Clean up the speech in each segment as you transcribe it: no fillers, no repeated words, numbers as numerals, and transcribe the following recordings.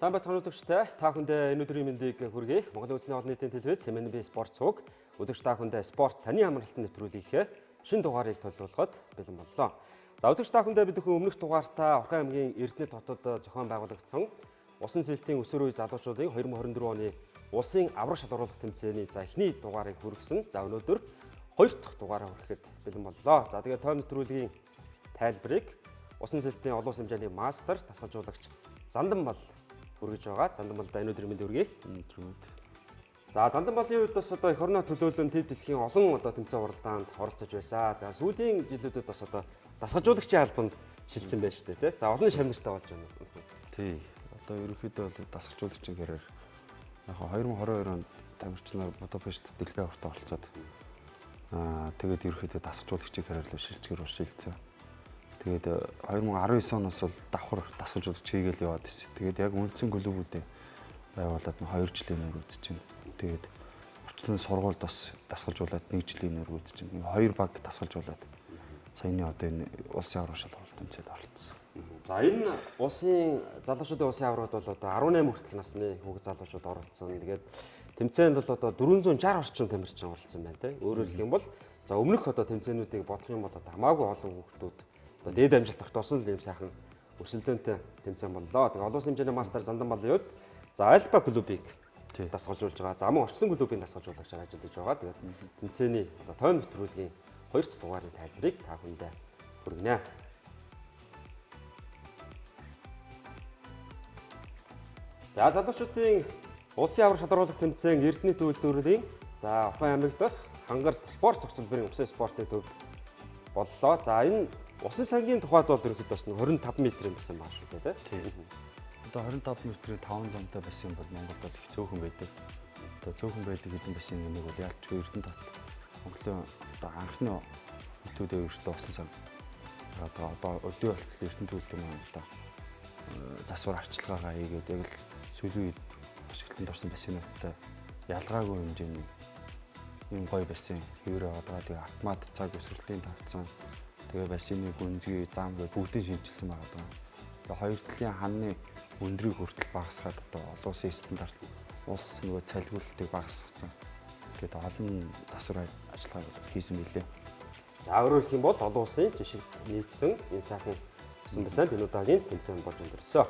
Сайн байцгаана үзэгчтэй. Та бүхэндээ энэ өдрийн мэндийг хүргэе. Монголын үндэсний олон нийтийн телевиз MNB спорт цуг үзэгч та бүхэндээ спорт таны амралтанд нэвтрүүлгийнхээ шинэ дугаарыг төлөвлөгөөд бэлэн боллоо. За үзэгч та бүхэндээ бид өмнөх дугаартаа Орхон аймгийн Эрдэнэ хотод зохион байгуулагдсан усан сэлтийн өсвөр үе залуучуудын 2024 оны улсын аврах шалгаруулах тэмцээний эхний дугаарыг хүргэсэн. За өнөөдөр хоёр дахь дугаараа хүрэхэд бэлэн боллоо. За тэгээд тойм нэвтрүүлгийн тайлбарыг усан сэлтийн олон улсын хэмжээний мастер дасгалжуулагч Занданбал хүргэж байгаа. Занданбалда энэ өдрийн мэнд хүргэе. За Занданбалын хувьд бас эх орноо төлөөлөн төв дэлхийн олон тэмцээн уралдаанд оролцож байсан. Тэгээ сүүлийн жилүүдэд бас дасгалжуулагчийн албанд шилжсэн байж тээ. За олон шавнартай болж байна. Тий. Одоо ерөнхийдөө бол дасгалжуулагчийн гэрээр яг 2022 онд тамирчнаар Будапешт дэлхийн аварт оролцоод тэгээд ерөнхийдөө дасгалжуулагчийн гэрээр л шилжгээр шилжсэн. Тэгээд 2019 оноос бол давхар дасгалжуулагч хийгээл яваад байсан. Тэгээд яг үндсэн клубүүдээ байгуулад 2 жилийн өмнө үзэж байна. Тэгээд орчлон сургуульд бас дасгалжуулаад 1 жилийн өмнө үзэж байна. 2 баг дасгалжуулаад саяны одоо энэ улсын аврах шалгаруулалт тэмцээнд оролцсон. За энэ улсын залуучуудын улсын аврагт бол одоо 18 хүртэлх насны хүүхэд залуучууд оролцсон. Тэгээд тэмцээнд бол одоо 460 орчим тамирчин оролцсон байна тийм. Өөрөөр хэлэх юм бол за өмнөх тэмцээнүүдийг бодох юм бол хамаагүй олон хүүхдүүд дээд амжилт тогтоосон л ийм сайхан өрсөлдөөнтэй тэмцээн боллоо. Тэгээ олон улсын хэмжээний мастер Занданбалын хувьд за Альба клубыг дасгалжуулж байгаа. За мөн орчлон клубыг дасгалжуулагчаар ажиллаж байгаа. Тэгээд тэмцээний тойм нэвтрүүлгийн хоёр дахь дугаарын тайлбарыг та бүхэндээ хүргэнэ. За залуучуудын улсын аврах шалгаруулах тэмцээн Эрдэнэ төлөвлөрийн за Орхон аймаг дахь Хангарт спорт цогцлбарын усан спортын төвд боллоо. За энэ усан сангийн тухайд бол ерөнхийдөө бас 25 м байсан байна шүү дээ тийм. Одоо 25 м-ийн 5 замтай байсан бол Монголд бол их цөөхөн байдаг. Одоо цөөхөн байдаг хэдэн байсан нэг бол ялч Эрдэнэ тот. Монголын одоо анхны хөтөлбөрийн өртөө усан сан. Одоо өдөө болтол Эрдэнэ төлөвлөрийн маань одоо засвар арчилгаагаа хийгээд яг л сүүлийн үед ашиглалтанд орсон бассейнуудтай ялгаагүй хэмжээний юм гоё бассейн хэвээрээ байгаа. Тэгээ автомат цаг өсвөртийн тавцсан. Тэгээ бассейны гүнзгий зам гэ бүгдийг шинжилсэн байгаа даа. Тэгээ хоёр талын ханны өндрийг хүртэл багасгаад одоо олон улсын стандарт улс нөгөө цалгуулалтыг багасгасан. Тэгээд олон засвар ажиллагаа хийсэн билээ. За өөрөөр хэлэх юм бол олон улсын жишг нийцсэн энэ сайхан усан бассейнд энэ удаагийн тэмцээн болж өнгөрсөн.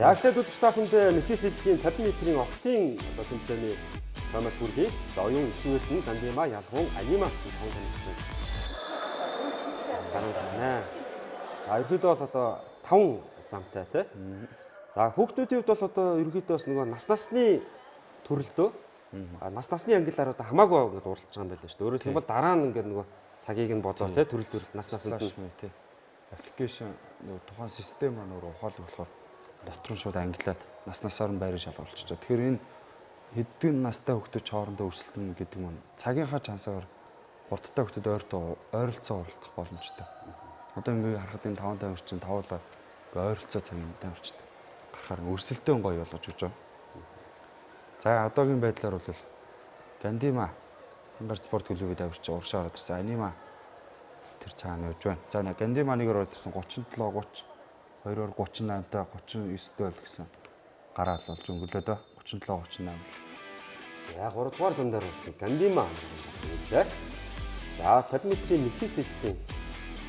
Яг л үзэгч та бүхэнд нөхцөл сэдвийн 50 м-ийн октын тэмцээний томоос хүргэе. За оюун 9 нь Гандима ялгуун анима гэсэн том тэмцээн. Гарна. За ерөөдөө бол 5 замтай тийм. За хүүхдүүдийн хувьд бол ерөөдөө бас нөгөө насны төрөлдөө насны ангиллаар хамаагүй ингээд уралдаж байгаа юм байна шүү дээ. Өөрөөр хэлбэл бол дараа нь ингээд нөгөө цагийг нь бодоод тийм төрөл наснаас нь тийм. Аппликейшн нөгөө тухайн систем маань өөрөө ухаалаг болохоор дотор нь шууд ангилаад наснасаар нь байрыг шалгуулчихжээ. Тэгэхээр энэ хэдэн настай хүүхдүүд хоорондоо өрсөлдөн гэдэг нь цагийнхаа чансаар хурдтай хүүхдүүд ойролцоо оролцох боломжтой. Одоо ингээд харахад энэ 5 тамирчин тавуулаа ойролцоо цагийн тамирчид гарахаар өрсөлдөөн гоё болгож өгч байгаа. За одоогийн байдлаар бол Гандима Хангарт спорт клубыг давирч урагшаа ороод ирсэн. Анима тэр цаана явж байна. За Гандима нэгээр ороод ирсэн 37 30 2-оор 38-тай 39-тэй бол гэсэн гараал болж өнгөлөө дөө 37 38. За 3 дугаар замдаар болсон Гандима нэ. За 50 м-ийн нөхцөл сэдвийн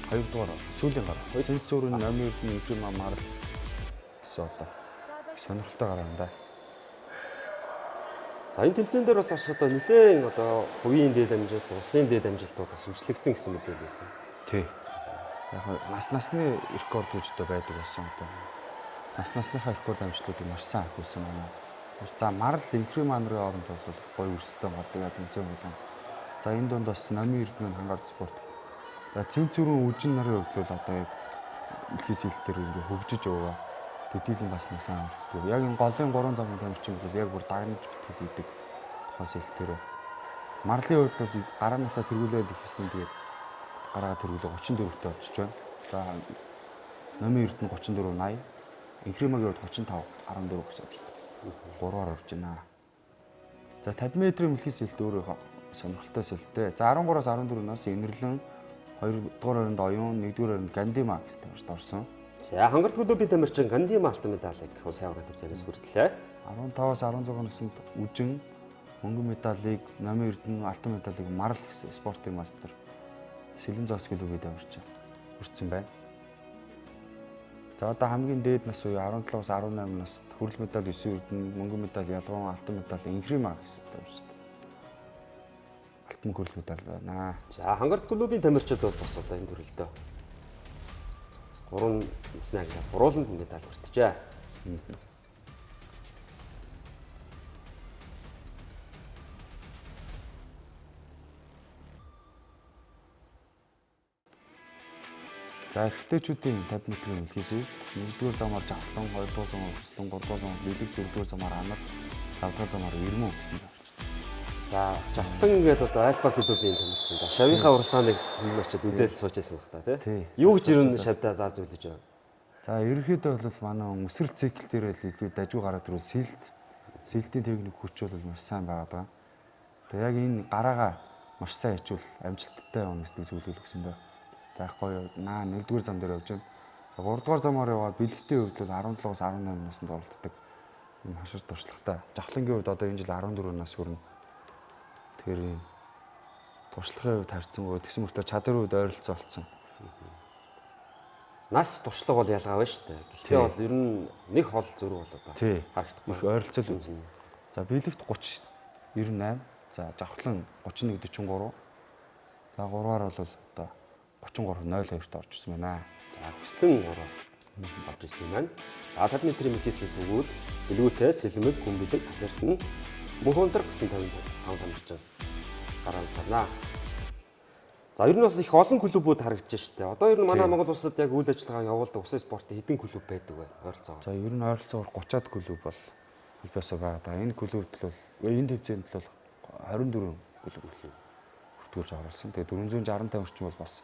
2 дугаар сүүлийн гараа. Сэлц зүүрийн номер 1 инфрим амар одоо сонирхолтой гараа юм да. За энэ тэмцээн дээр бол бас нэлээд хувийн дээд амжилт, улсын дээд амжилтууд шинжлэгдсэн гэсэн мэдээлэл байсан. Тий. Яг насны рекорд үүсдэ байдаг болсон одоо. Насныхаа рекорд амжилтуудыг маш сайн ахиулсан байна. За марл инфрим манрын оронд бол гоё өрсөлдөөн гардаг тэмцээн болгон. За энэ донд бас номын Эрдэнэ Хангарт спорт. За цэнц зүрийн үжин нарын хувьд бол одоо яг дэлхийс хэлтэр ингээ хөгжиж яваа. Төдийлөн бас нэг сайн өрсөлдөв. Яг энэ голын 3 замын тамирчин бол яг бүр дагнаж бэлтгэл хийдэг тухайн хэлтэр. Марлын хувьд бол гараанасаа тэргүүлээд ихсэн тэгээд гараа тэргүүлээ 34-т очиж байна. За номын эрдэнэ 34 80, инхримагийн хувьд 35 14 гэсэн юм шиг. 3-аар орж байна. За 50 м-ийн мэлхий сэлт өөрөө сонирхолтой сэлтэй. За 13-аас 14-наас Инэрлэн, 2-р оронд Оюун, 1-р оронд Гандима гэсэн тавьж орсон. За хангарт клубын тамирчин Гандима алтан медалийг сайн уран төвчнээс хүртэлээ. 15-аас 16 наснд Үжин мөнгөн медалийг, номын эрдэнэ алтан медалийг Марл гэсэн спортын мастер Сэлэм зоос клубын тамирчин хүртсэн байна. За одоо хамгийн дээд нас үе 17-аас 18 наст хүрэл медаль 9 эрдэнэ, мөнгөн медаль, ялгуун алтан медаль Инхрима гэсэн тамирчин. Алтан хүрэл медаль байна. За хангарт клубын тамирчид бол бас одоо энэ төрөлдөө 3 насны ангиар гурван медаль хүртжээ. За эрэгтэйчүүдийн 50 м-ийн мэлхий сэлт 1-р замаар жавхлан, 2-р замаар хөслөн, 3-р замаар бэлэг, 4-р замаар анар, 5-р замаар ирмэн гэсэн тавьчих. За жавхлан гэдэг одоо альба клубын тамирчин. За шавийнхаа уралдааныг хүмүүрчд үзэл суучсан баг та тий. Юу гэж ирэн шавдаа заа зөвлөж байна. За ерөнхийдөө бол манай өсрөл цикл дээр л илүү дажгүй гараад ирвэл сэлтийн техник хүч бол маш сайн байгаа. Тэгээ яг энэ гараагаа маш сайн хичүүл амжилттай явна гэдэг зүйлийг өгсөн дөө. За их гоё наа 1-р зам дээр явж байна. 3-р замаар яваад бэлэгтэй хувьд бол 17-аас 18 наснд оролцдог. Энэ хашир туршлагатай. Жавхлангийн хувьд одоо энэ жил 14 нас хүрнэ. Тэгэхээр энэ туршлагын хувьд харьцангуй тэгсэн мөртөө чадварын хувьд ойролцоо олцсон. Нас туршлага бол ялгаа байна шүү дээ. Гэхдээ бол ер нь нэг хол зөрүү бол одоо харагдахгүй. Их ойролцоо л үзэн. За бэлэгт 30 98. За жавхлан 31 43. За 3-аар бол одоо 33 02-т орж ирсэн байна. За хөслөн 3 орж ирсэн юм байна. За 50 м-ийн мэлхий сэлт өгөөд бэлгүүтэй цэлмэг, гүнбэлэг, асарт нь мөнх өндөр гэсэн 55 тамирчин гараан сарнаа. За ер нь бас их олон клубүүд харагдаж штэ. Одоо ер нь манай Монгол улсад яг үйл ажиллагаа явуулдаг усан спортын хэдэн клуб байдаг вэ? Ойролцоогоор. За ер нь ойролцоогоор 30-аад клуб бол хэлбэсээ байгаа. Энэ клубд бол энэ төвцөөнд бол 24 клуб бүртгүүлж оруулсан. Тэгээ 465 орчим бол бас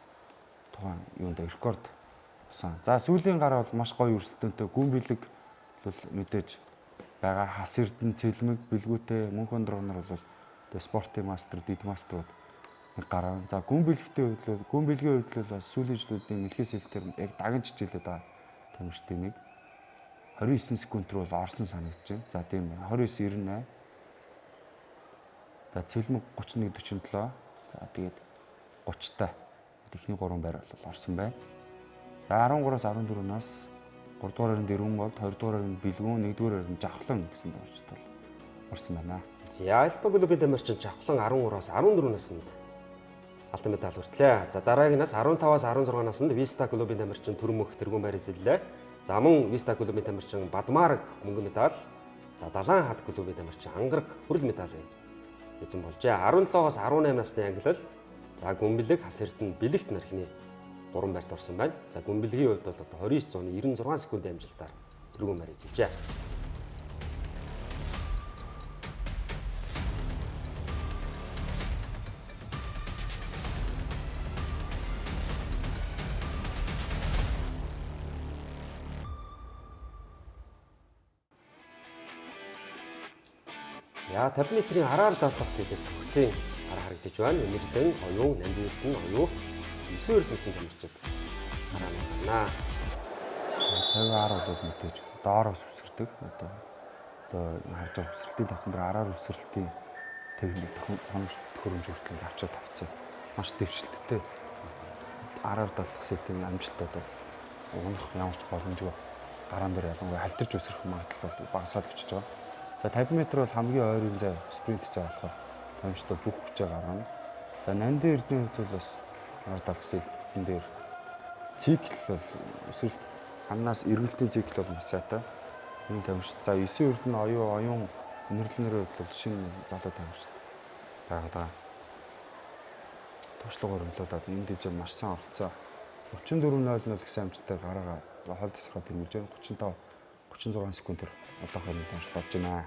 тухайн юунд рекорд болсон. За сүүлийн гараа бол маш гоё өрсөлдөөнтэй гүн бэлэг бол мэдээж байгаа. Хас эрдэнэ, цэлмэг, бэлгүүтэй, мөнх өндөр нар бол тэгээ спортын мастер, дид мастерууд нэг гараа. За гүн бэлэгтэй хувьд бол гүн бэлгийн хувьд бол бас сүүлийн жилүүдийн мэлхий сэлтээр яг дагаж хичээлээд байгаа тамирчдын нэг 29 секунд руу орсон санагдаж байна. За тийм байна. 29.98. За цэлмэг 31.47. За тэгээд 30-та техний 3 байр бол орсон байна. За 13-аас 14-наас 3-р оронд Ирүүн болд, 2-р оронд Бэлгүүн, 1-р оронд Жавхлан гэсэн тавьчид бол орсон байна. За альба клубын тамирчин Жавхлан 13-аас 14 наснд алтан медаль хүртлээ. За дараагийнаас 15-аас 16 наснд Виста клубын тамирчин Төрмөх тэргүүн байр эзэллээ. За мөн Виста клубын тамирчин Бадмараг мөнгөн медаль. За Далайн хад клубын тамирчин Ангараг хүрэл медаль эзэн болжээ. 17-оос 18 насны ангилал. За гүнбэлэг, хас эрдэнэ, бэлэгт нархны 3 байрт орсон байна. За гүнбэлгийн хувьд бол одоо 29 зууны 96 секундын амжилтаар тэргүүн байр эзэлжээ. За 50 м-ийн араар даалгас гэдэг төвхтийн араа харагдаж байна. Инэрлэн, Оюун, Намбын эрдэнэ, Оюун, 9 эрдэнэсэн тамирчид араанаас гарнаа. 50 бол мэдээж доороос үсэрдэг. Одоо харж байгаа үсрэлтийн тавцан дээр араар үсрэлтийн техник томч төхөөрөмж хүртэл авчаад тавцсан. Маш дэвшилттэй араар даалгас хэлтийн амжилтад бол унах ямарч боломжгүй. Гараан дээр ялангуяа халтарч үсрэх магадлал багасаад өчөж байгаа. За 50 м бол хамгийн ойрын зай спринт зай болохоор тамирчид бүх хүчээ гаргана. За Намбын эрдэнэ хувьд бас араар даалгас хэлтэн дээр цикл бол өсвөл хамнаас эргэлтийн цикл бол маш сайтай. Энэ тамирчид за 9 эрдэнэ, Оюун нөрлөнөр хувьд бол шинэ залуу тамирчид байгаа. Туршлага өрнөлөөд энэ дэвжээнд маш сайн оролцоо. 34.00 гэсэн амжилтаар гараагаа хол тасгаад дэмжиж байна. 35 36 секундээр одоохонд тамирчид болж байна.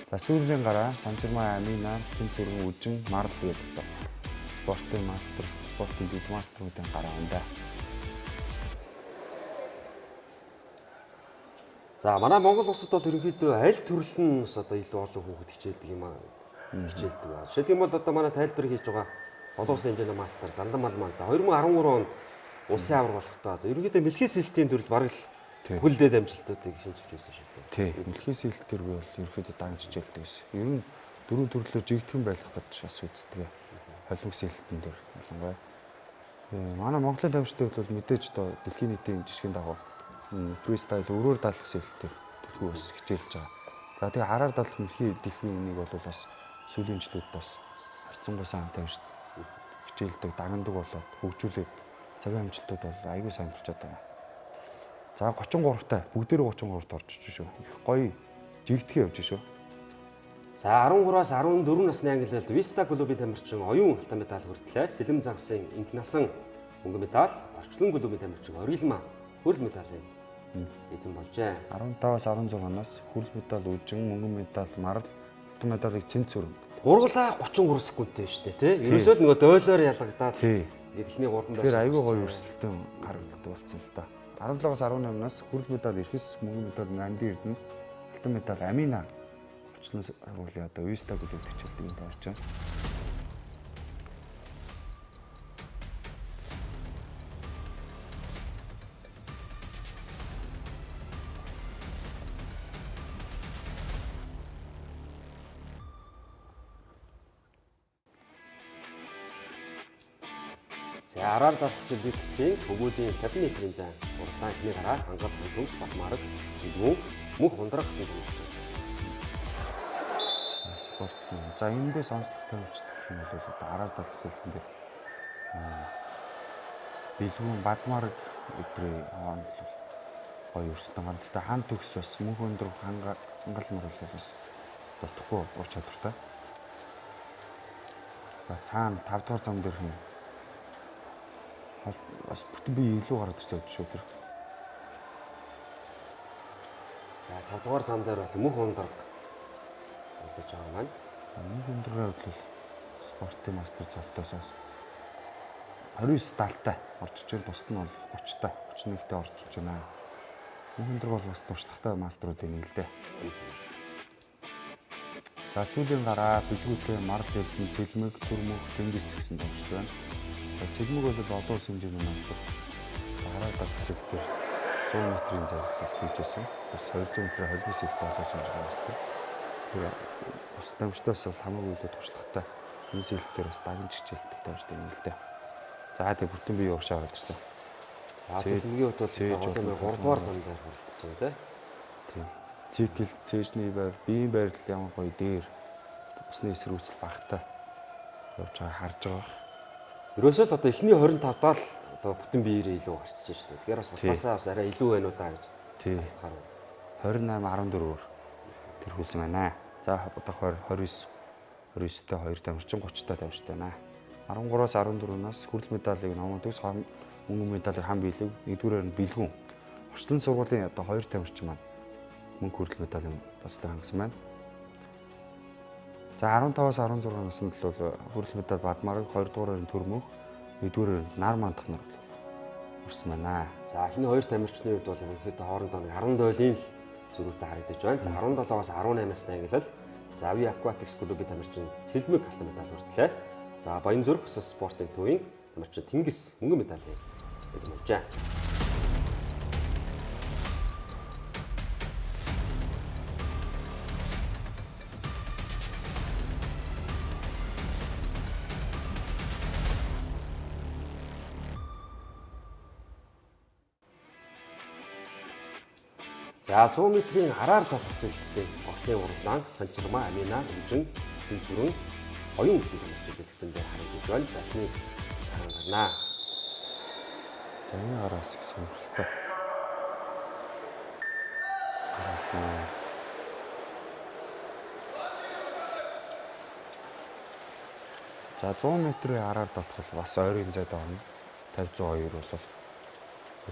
За сүүлийн гараа Санжирмаа Амина, Тэн Зүргэн Үжин, Марл гэдэг спортын дидмастеруудын гараа байна. За манай Монгол улсад бол ерөнхийдөө аль төрөл нь одоо илүү олон хүүхэд хичээлдэг юм аа. Хичээлдэг ба. Жишээлх юм бол одоо манай тайлбар хийж байгаа олон улсын хэмжээний мастер Зандан мал маань за 2013 онд улсын авраг болохдоо за ерөнхийдөө мэлхий сэлтийн төрөл бараг л хөлдөөд амжилтуудыг шинжиж байсан шүү дээ. Тий. Мэлхий сэлтэр би бол ерөнхийдөө дагнж хичээлдэг байсан. Ер нь дөрөв төрлөөр жигтгэн байх гэж бас үздэг. Холимог сэлтэн дээр ялангуяа. Манай Монголын тамирчдад бол мэдээж одоо дэлхийн нийтийн жишгийн дагуу фристайл өрөөр даалгах сэлтээр төлхөө бас хичээлж байгаа. За тэгээ хараар даалгах мэлхий дэлхийн үнийг бол бас сүүлийн жилүүд бас харцангуй сайн тамирчид хичээлдэг, дагнадаг болоод хөгжүүлээд цагаан амжилтууд бол аягүй сайн болчиход байгаа. За 33-тай бүгдээрээ 33-т орж иж шүү. Их гоё жигтгэн явж шүү. За 13-аас 14 насны ангилалд Vista клубын тамирчин оюун алтан медаль хүртлээ. Сэлэм загсын инх насан мөнгөн медаль, орчлон клубын тамирчин Орилма хөрөл медалийн эзэн болжээ. 15-аас 16 оноос хөрөл медаль Үжин, мөнгөн медаль Марл, алтан медалийг Цэнт Зүрэн. Гургалаа 33 секундтэй шүү дээ, тий? Ерөөсөө л нөгөө дойлоор ялгагдаад эхний 3 даа. Тэр аягүй гоё өрсөлдөөн харагддаг болсон л та. 17-аас 18-наас хөрөл медаль Эрхэс, мөнгөн медаль Намди Эрдэнэ, алтан медаль Амина орчлон агуулгын одоо Vista клубт хичээлдэг юм байна ч. За араар даалгах сэлбэгтийн өгөөлийн 50 м-ийн зай уртаа ихний гараа хангал хөнс Батмараг Дэлгүүн мөнх ундраг гэсэн юм. Спорт юм. За эндээ сонслох тавьчдаг гэх юм бол одоо араар даалгах сэлбэн дээр Дэлгүүн Батмараг өдрийн хооронд л гоё өрсөлдөөн гарна. Гэхдээ хан төгс бас мөнх ундраг хангал мөрөл бас дутхгүй ур чадвартай. За цаана 5 дугаар зам дээр хин бас бүтэн бие илүү гараад ирсэн шүү дээ. За 5 дугаар зам дээр бол мөнх ундраг удаж байгаа маань. Мөнх ундрагын хувьд бол спортын мастер золтоосоос 29 талтай орж иж байна. Бусд нь бол 30-тай, 31-тэй орж иж байна. Мөнх ундраг бол бас туршлагатай мастеруудын нэг л дээ. За сүүлийн гараа Бэлгүүтэй Марл Эрдэнэ, Цэлмэг, Түрмөх, Тэнгис гэсэн томчтой байна. За Цэлмэг бол олон улсын хэмжээний мастер. Хараа даалгах сэлтээр 100 м-ийн зайд хийжсэн. Бас 200 м холбоо сэлтээр олон улсын хэмжээний мастер. Тэр бус тамирчдаас бол хамаагүй илүү туршлагатай. Энэ сэлтээр бас дагнж хичээлдэг тамирчтай нэг л дээ. За тэг бүтэн бие урагшаа гараад ирсэн. За Цэлмэгийн хувьд бол 3 дугаар зам дээр хүрэлтэж байна тийм. Цикл, цээжний байр, биеийн байрлал ямар гоё дээр усны эсрүүцэл багтаа явж байгаа харж байгаа. Ерөөсөө л одоо эхний 25-даа л одоо бүтэн биеэрээ илүү гарчиж шүү дээ. Тэгэхээр бас бутаасаа бас арай илүү байна уу даа гэж. Тий. 28 14-өөр тэр хүлсэн байна. За удах 29-тэй 2 тамирчин 30-тай тамирчтай байна. 13-аас 14-наас хөрөл медалийг номон төгс мөнгөн медалийг хам биелэг, нэгдүгээрээр нь бэлгүүн. Орчлон сургуулийн одоо 2 тамирчин маань мөнгө хөрөл медалийн боцлыг хангасан байна. За 15-аас 16 наснд бол хөрөл медаль Бадмараг, 2 дугаараар нь Түрмөх, 1-р нь нар мандах нар орсон байна. За эхний 2 тамирчны хувьд бол ерөнхийдөө хоорондоо 10 дойлын л зөрүүтэй харагдаж байна. За 17-аас 18 насны ангилал за Ави Aquatics клубын тамирчин Цэлмэг алтан медаль хүртлээ. За Баянзүрх өсс спортын төвийн тамирчин Тэнгис мөнгөн медалийн эзэн болжээ. За 100 м-ийн араар даалгах сэлбэгтийн орлын уралдаан Санжирмаа Амина Үжин Цэнт Зүрэн оюун гэсэн тамирчид дэлгэцэн дээр харагдаж байна. За эхний гарна. За энэ араас их сонирхолтой. За 100 м-ийн араар даалгах бол бас ойрын зайд орно. 50-102 бол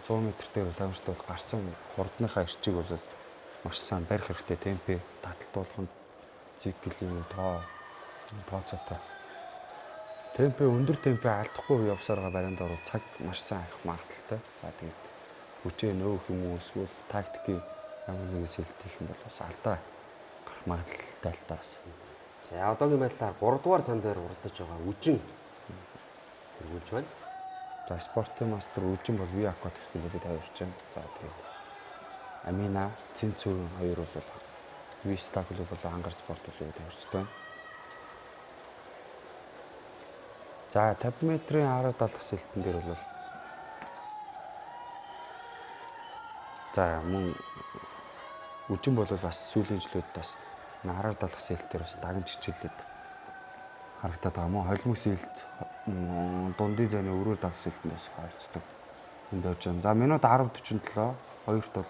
100 м дээр тамирчид бол гарсан хурдныхаа эрчийг бол маш сайн барих хэрэгтэй темпээ таталт болгоно. циклийн тооцоотой. Темпээ өндөр темпээ алдахгүй явсараа барианд орвол цаг маш сайн авах магадaltaй. За тэгээд хүчээ нөөх юм уу эсвэл тактикийн ямар нэгэн сэлт хийх юм бол бас алдаа гарах магадaltaй л таа бас. За одоогийн байдлаар 3 дугаар зам дээр уралдаж байгаа үжин хөрвүүлж байна. За спортын мастер үжин бол V Aquatics клубэд авирч байна. За тэгээд Амина, Цэнцүү хоёр бол V-Star клуб болон Ангар спорт клубэд авирч байна. За 50 метрийн арга далах сэлтэн дээр бол за мөн үжин бол бас сүүлийн жилүүд бас арга далах сэлтээр бас дагнж хичээлээд харагдаад байгаа мó холимог сэлт дундын зайны өрөөр далах сэлтэнд бас харилцдаг. Энд явж байна. За минут 10:47, хоёрт бол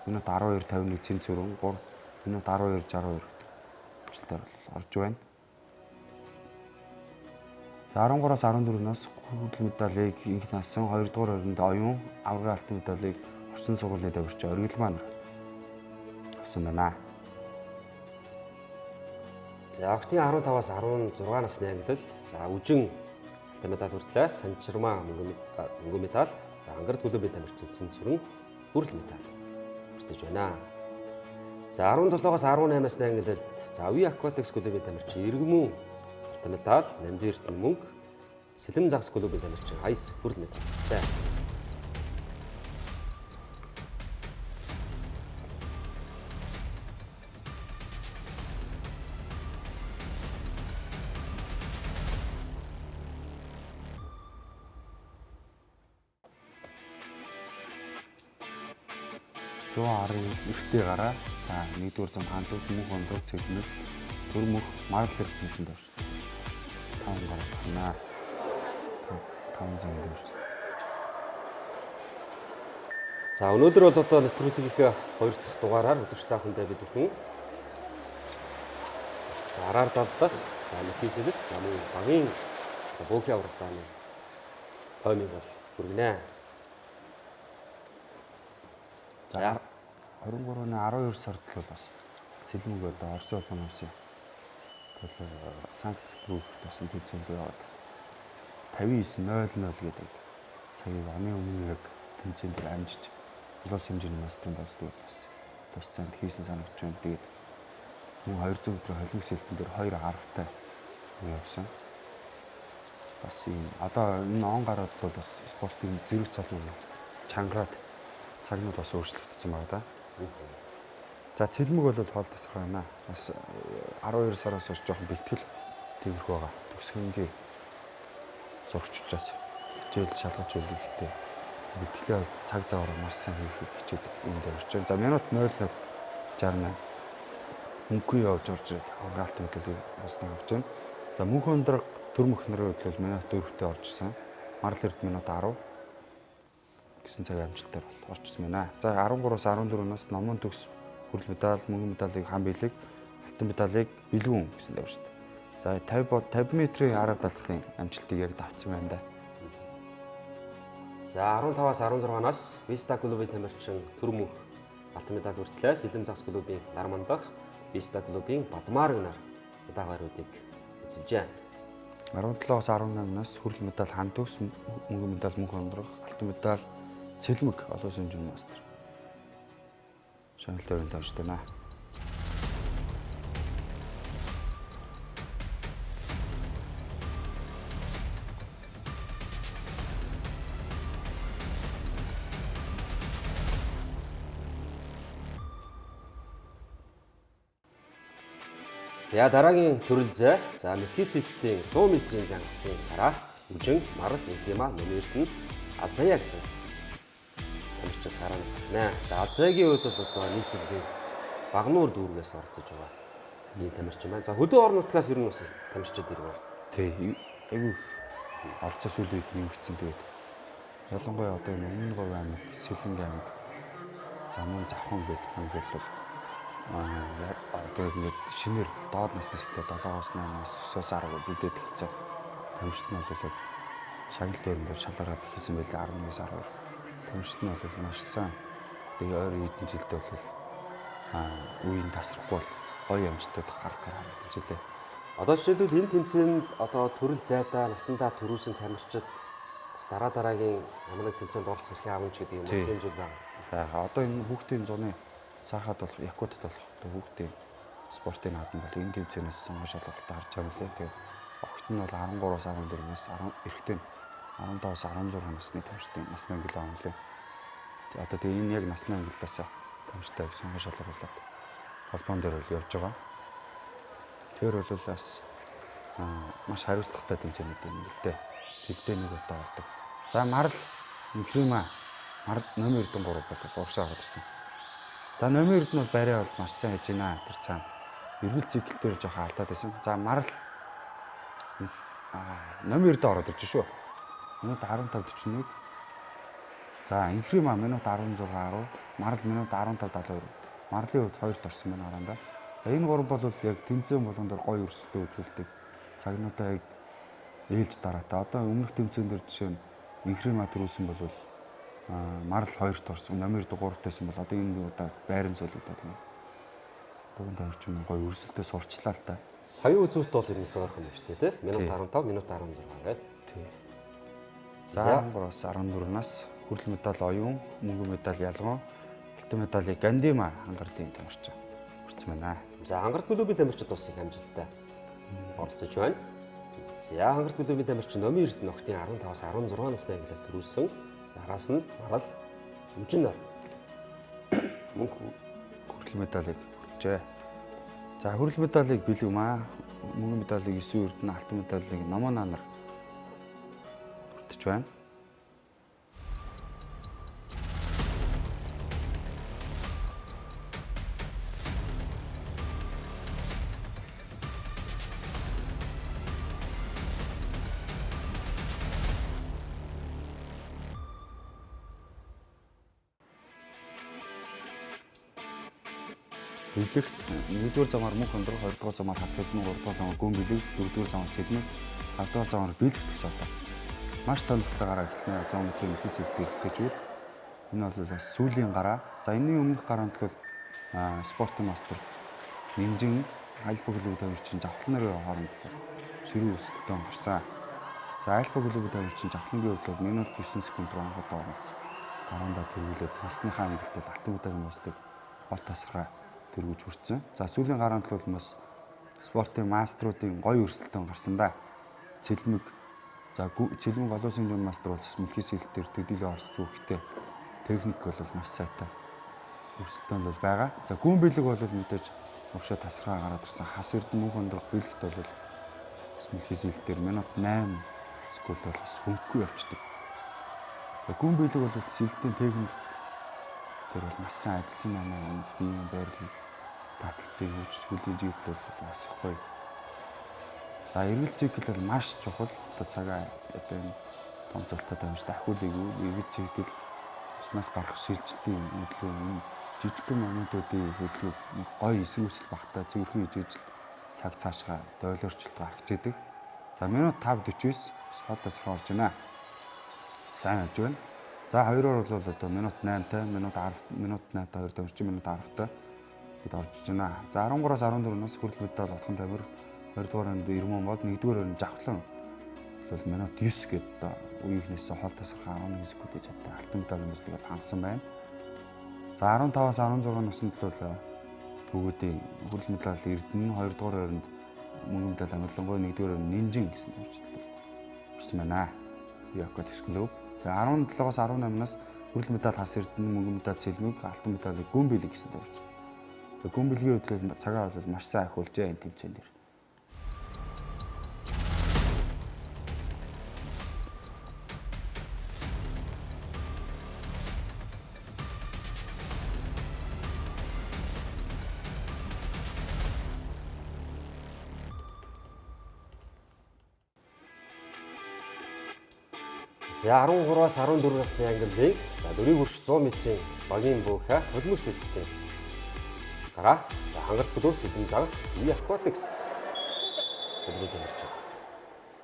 минут 12:51 Цэнцүрэн, 3 минут 12:62 хэмжээгээр орж байна. За 13-аас 14-наас хүртэл медалийг инх насан 2 дугаар хоринд оюун аврагын алтан медалийг орчин сургуулийн давирч Оргил маань авсан байна. За охтын 15-аас 16 насны ангилал. За үжин алтан медаль хүртлээ. Санчирмаа мөнгөн медаль. За ангард клубын тамирчин Цэнцүрэн хүрэл медаль хүртэж байна. За 17-аас 18 насны ангилалд за V Aquatics клубын тамирчин Иргэмүн алтан медаль, 8 эрдэнэ мөнгө, Сэлэм загас клубын тамирчин Айс хүрэл медаль. Зүүн арын эртний гараа. За 1-р зам хаан төс мөнх ондрог цэгнэл төр мөх марл эрдэнэсэнд авч. 5 гараа байна. 5 зам дөрвч. За өнөөдөр бол одоо нэвтрүүлгийнхээ 2 дахь дугаараар үзэгч та бүхэндээ бид бүхэн за араар даллах, за мэхийсэлэл, за мөн багийн бөөхий авралдааны тоймыг бол хүргэнэ. За 23-ны 12 сард л бас цэлмэг одоо Орос улсын төлөв Санкт-Петербургт басан тэмцээнд яваад 59:00 гэдэг цагийг оны өмнө яг тэмцээн дээр амжиж улс хэмжээний мастрын болцдог бас тус цанд хийсэн санагч байна. Тэгээд мөн 200 м холимог сэлтэн дээр 2 10-тай явсан. Бас ийм одоо энэ он гараад бол бас спортын зэрэг цолмог чангараад цагнууд бас өөрчлөгдсөн байна да. За цэлмэг бол хоол тасрах байна. Бас 12 сараас хойш жоохон бэлтгэл тиймэрхүү байгаа. Төгсгөнгийн сурч учраас хичээл шалгаж өгөх хэрэгтэй. Бэлтгэлээ цаг заваараа маш сайн хийх хичээдэг юм дээр очив. За минут 0:68 мөнхөө явж орж авгаалт мэдлийг босноо гэж байна. За мөнх өндрөг төр мөхнөрөө бол минут 4-т оржсэн. Марл эрд минут 10 гэсэн цаг амжилтаар орчихсон байна. За 13-аас 14-наас номон төгс хүрэл медаль, мөнгөн медалийг хан билег, алтан медалийг бэлгүүн гэсэн давж шүү дээ. За 50 метрийн арга далахын амжилтыг яг давцсан байна да. За 15-аас 16-наас V-Star клубын тамирчин Төрмөх алтан медаль хүртлээ. Сэлэм загас клубын Нармандах, V-Star клубын Бадмаарг нар удаагаруудыг эзэлжээ. 17-аас 18-наас хүрэл медаль хан төгс, мөнгөн медаль мөнх ондрох, алтан медаль цэлмэг олон хэмжээний мастер. Шаналт өрөнд авч байна. За дараагийн төрөл зай. За мэхийсэлтийн 100 м-ийн зангалтын дараа үжин, марл, инхимаа, нэмэртэн Азая гэсэн тамирчин хараанаас гарна. За Азаягийн хувьд бол одоо нийслэлийн багнуур дүүргээс оролцож байгаа ийм тамирчин байна. За хөдөө орон нутгаас ер нь бас тамирчид ирвэ. Тий, айгүй орцос үйл үед нэмэгдсэн. Тэгээд ялангуяа одоо энэ Өмнө Говь аймаг, Сэлэнг аймаг, за мөн Завхан гэдэг аймаг бол одоо ингээд шинээр доод наснаас эхлээд 7-оос 8-аас 9-оос 10 бэлдээд эхэлсэн. Тамирчид нь бол шагналт өрөндөө шалгараад хийсэн байлээ 11-ээс 12. Тамирчид нь бол маш сайн. Тэгээ ойр хэдэн жилдээ бол үеийн тасрахгүй гоё амжилтууд гарах гэж хэлээ. Одоо жишээлбэл энэ тэмцээнд одоо төрөл зайдаа насандаа төрүүлсэн тамирчид бас дараагийн ямар нэг тэмцээнд оролцох эрхээ авна ч гэдэг юм уу тийм зүйл байна. За одоо энэ хүүхдийн зуны сахад болох Якутд болох хүүхдийн спортын наадам бол энэ тэмцээнээс сонгож олголтоо харж байгаа юм лээ. Тэгээ огт нь бол 13-аас 14-өөс эрэгтэй 15-аас 16 насны тамирчдын насны ангил байгаа юм лээ. Одоо тэгээ энэ яг насны ангиллаас тамирчтай сонгож олголоод холбоон дээр бол явж байгаа. Тэр бол бас маш хариуцлагатай тэмцээнүүд юм л дээ. Жилдээ нэг удаа болдог. За марл инхрима номер 3 бол урагшаа аваад ирсэн. За номер 1 нь бол барай бол маш сайн хийж байна. Тэр цаана эргэл цикл дээр жоохон алдаад байсан. За марл номер 2-д ороод ирж шүү. Минут 15:41. За инхрима минут 16:10, марл минут 15:72. Марлын хувьд 2-т орсон байна хараанда. За энэ гурав бол яг тэмцээн болгон дээр гоё өрсөлдөө үзүүлдэг. Цагнуудаа яг ээлж дараатай. Одоо өмнөх тэмцээн дээр жишээ нь инхрима төрүүлсэн бол марл 2-т орсон, номер 3-т байсан бол одоо энэ удаа байран зөөлөгдөд байна. Гурван тамирчин гоё өрсөлдөө сурчлаа л та. Цагийн үзүүлэлт бол ерөнхийдөө ойрхон юм шүү дээ тийм. Минут 15, минут 16 гэдэг. Тийм. За 13-аас 14-наас хүрэл медаль оюун, мөнгөн медаль ялган, алтан медалийг Гандима хангардын тамирчин хүртсэн байна. За хангарт клубын тамирчид бас их амжилттай оролцож байна. За хангарт клубын тамирчин номер 1 нөхдийн 15-аас 16 насны ангилал төрүүлсэн. Араас нь марал өмжнөр мөнгө хүрэл медалийг хүртжээ. За хүрэл медалийг Бэлгмаа, мөнгөн медалийг Эсвэн Эрдэнэ, алтан медалийг Номонанар хүртэж байна. Бэлэгт 1-р замаар мөнх өндөр, 2-р замаар хас сэдмэн, 3-р замаар гүн бэлэг, 4-р замаар цэлмэг, 5-р замаар бэлэгт гэсэн одоо. Маш сонирхолтойгаараа эхлэнэ 100 метрийн ихээс илтэй ихтэйчүүд. Энэ бол бас сүүлийн гараа. За энэний өмнөх гараанд бол спортын мастер Нинжин альфа клуб тамирчин Жавхлан нарын хооронд ширүү өрсөлдөөн гарсан. За альфа клуб тамирчин Жавхлангийн хувьд минут 9 секунд руу анхад ороод гараандаа тэргүүлээд насныхаа ангилт бол алтан медалийн мөслийг гол тасархай тэргүүж хүртсэн. За сүүлийн гараанд бол бас спортын маструудын гоё өрсөлдөөн гарсан да. Цэлмэг за цэлмэг олон шинжлэх мастер бол мэлхээс хэлтээр төдийлөө орж зүгтээ техник бол маш сайтай өрсөлдөөн бол байгаа. За гүн бэлэг бол мэдээж уршаа тасархай гараад ирсэн. Хас эрдэнэ мөнх өндөр бэлэгт бол мэлхээс хэлтээр минут 8 секунд бол хөнгөхгүй явцдаг. Гүн бэлэг бол сэлтийн техник тэр бол маш сайн ажилласан байна. Биеийн байрлал таталтыг үүч сүүлийн жилд бол бас их гоё. За эргэл цикл бол маш чухал. Одоо цагаа одоо энэ томцолтод амж дахиулыг эргэл цикл уснаас гарах шилжилтийн хөдөлгөөн энэ жижигхэн моментуудын хөдөлгөөг гоё эсрүүцэл багтаа зөвхөн хийж цаг цаашгаа дойлорчлтоо агчээдэг. За минут 5:49 хол тасгал орж байна. Сайн явж байна. За хоёроор бол одоо минут 8-тай, минут 10, минут 8-тай 2 тамирчин, минут 10-тай бид орж иж байна. За 13-аас 14-наас хүрэл медаль отхон тамир, 2-р онд Ирмэн бол 1-р онд Жавхлан бол минут 9 гээд одоо үеийнхнээс хол тасархай 11 секунд гэж одоо алтан медалийн мөслийг бол хангасан байна. За 15-аас 16 наснд бол бүгдийн хүрэл медаль Эрдэнэ, 2-р онд мөнгөн медаль Амарлангуй, 1-р онд Нинжин гэсэн тамирчид орсон байна. Якут клуб. За 17-аас 18-наас хүрэл медаль хас эрдэнэ, мөнгөн медаль цэлмэг, алтан медалийг гүн бэлэг гэсэн тавьж. За гүн бэлгийн хувьд цагаа бол маш сайн ахиулжээ энэ тэмцээн дээр. За 13-аас 14 насны ангиллын за дөрийг хүрч 100 метрийн багийн бөөхө хөлмөг сэлттэй гараа. За хангарт клуб Сэдэн загас Aquatics гэдэг юмч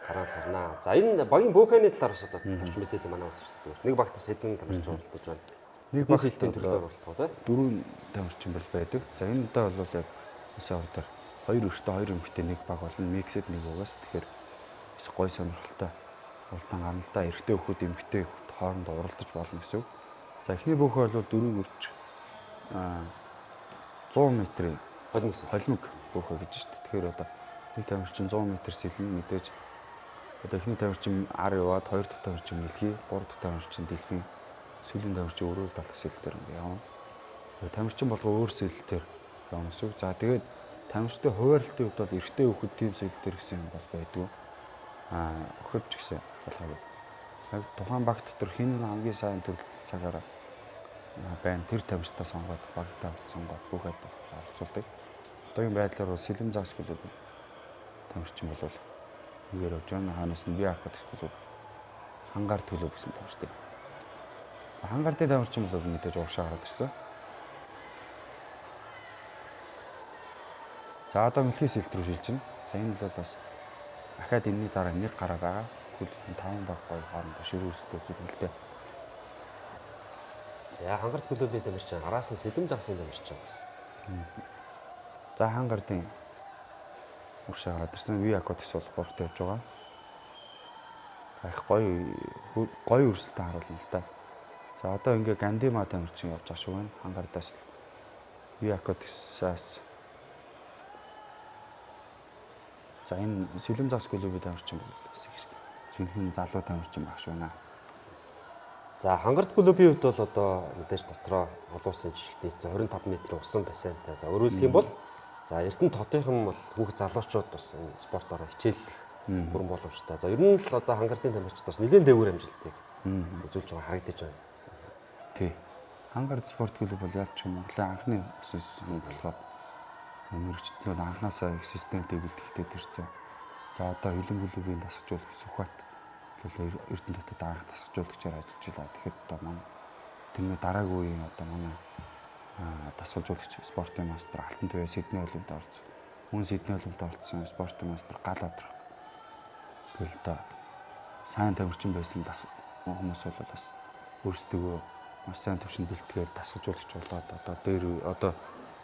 гараа сарнаа. За энэ багийн бөөхөний талаар одоо товч мэдээлэл манай үзэгчдэд. Нэг багт бас Сэдэн тамирчин оролцож байна. Нэг баг сэлтийн төрлөөр оролцох тийм. 4 тамирчин бол байдаг. За энэ удаа бол яг Өсөө ордоор 2 өртөө 2 эмэгтэй нэг баг болно. Миксэд нэг угаас тэгэхээр бас гой сонирхолтой. Уралдаан гарналтай эрэгтэй хөхөд эмэгтэй хөхөд хоорондоо уралдаж болно гэсэн үг. За эхний бөөхөө бол 4 өрч 100 м-ийн холимог бөөхөө гэж шүү дээ. Тэгэхээр одоо нэг тамирчин 100 м сэлнэ мэдээж одоо эхний тамирчин ар яваад хоёр дахь тамирчин мэлхий, гурав дахь тамирчин дэлхийн, сүүлийн тамирчин өрөөр далах сэлтээр ингэ явна. Тамирчин болгоо өөр сэлтээр явна гэсэн үг. За тэгээд тамирчтай хуваарлтын хувьд бол эрэгтэй хөхөд тийм сэлтээр гэсэн юм бол байдгүй. Охид ч гэсэн залгаагүй. Яг тухайн баг дотор хэн хамгийн сайн төрөл цагаараа байна тэр тамирчтай сонгоод багтаа сонгоод бүхэд оролцуулдаг. Одоогийн байдлаар бол сэлэм загас клуб тамирчин бол нэгээр явж байна. Хаанаас нь би ахад клуб хангаар төлөв гэсэн тамирчтай. Хангаардын тамирчин бол мэдээж урагшаа гараад ирсэн. За одоо мэлхий сэлт рүү шилжиж байна. За энэ бол бас ахаад энэний дараа нэг гараа байгаа. Хөлбөмбөгийн 5 баг гой хоорондоо ширүүлсэлтэй зүрхэлтэй. За хангарт клубын тамирчин араас нь сэлэм загасын тамирчин. За хангардын урагшаа гараад ирсэн. Ви акотс бол 3-т явж байгаа. За их гой өрсөлтөд харуулна л да. За одоо ингээ Гандима тамирчин явж байгаа шүү байна. Хангардаас Ви акотсаас за энэ сэлэм загас клубын тамирчин бол шинхэн залуу тамирчин баг шүү наа. За хангарт клубын хувьд бол одоо мэдээж дотроо олон улсын жишгтээ 25 м усан бассейнтай. За өөрөөр хэлэх юм бол за Эрдэнэ хотынхан бол хүүхд залуучууд бас энэ спортоор хичээллэх бүрэн боломжтой. За ер нь л одоо хангартын тамирчид бас нэлээд дээгүүр амжилтыг үзүүлж байгаа харагдаж байна. Тий. Хангарт спорт клуб бол ялч Монголын анхны систем болохоор мөрөгчд нь анханасаа их системтэй бэлтгэгдээд ирсэн. За одоо хилэн клубын дасгалжуулагч Сүхбат бол Эрдэнэ хотод анх дасгалжуулагчаар ажиллаж байна. Тэгэхэд одоо манай тэрний дараагийн үеийн одоо манай дасгалжуулагч спортын мастер Алтан Туяа Сидней олимпиад орсон. Мөн Сидней олимпиад орсон спортын мастер Гал Одрох. Тэгэл одоо сайн тамирчин байсан хүмүүс бол бас өөрсдөө маш сайн төвшөнд бэлтгээд дасгалжуулагч болоод одоо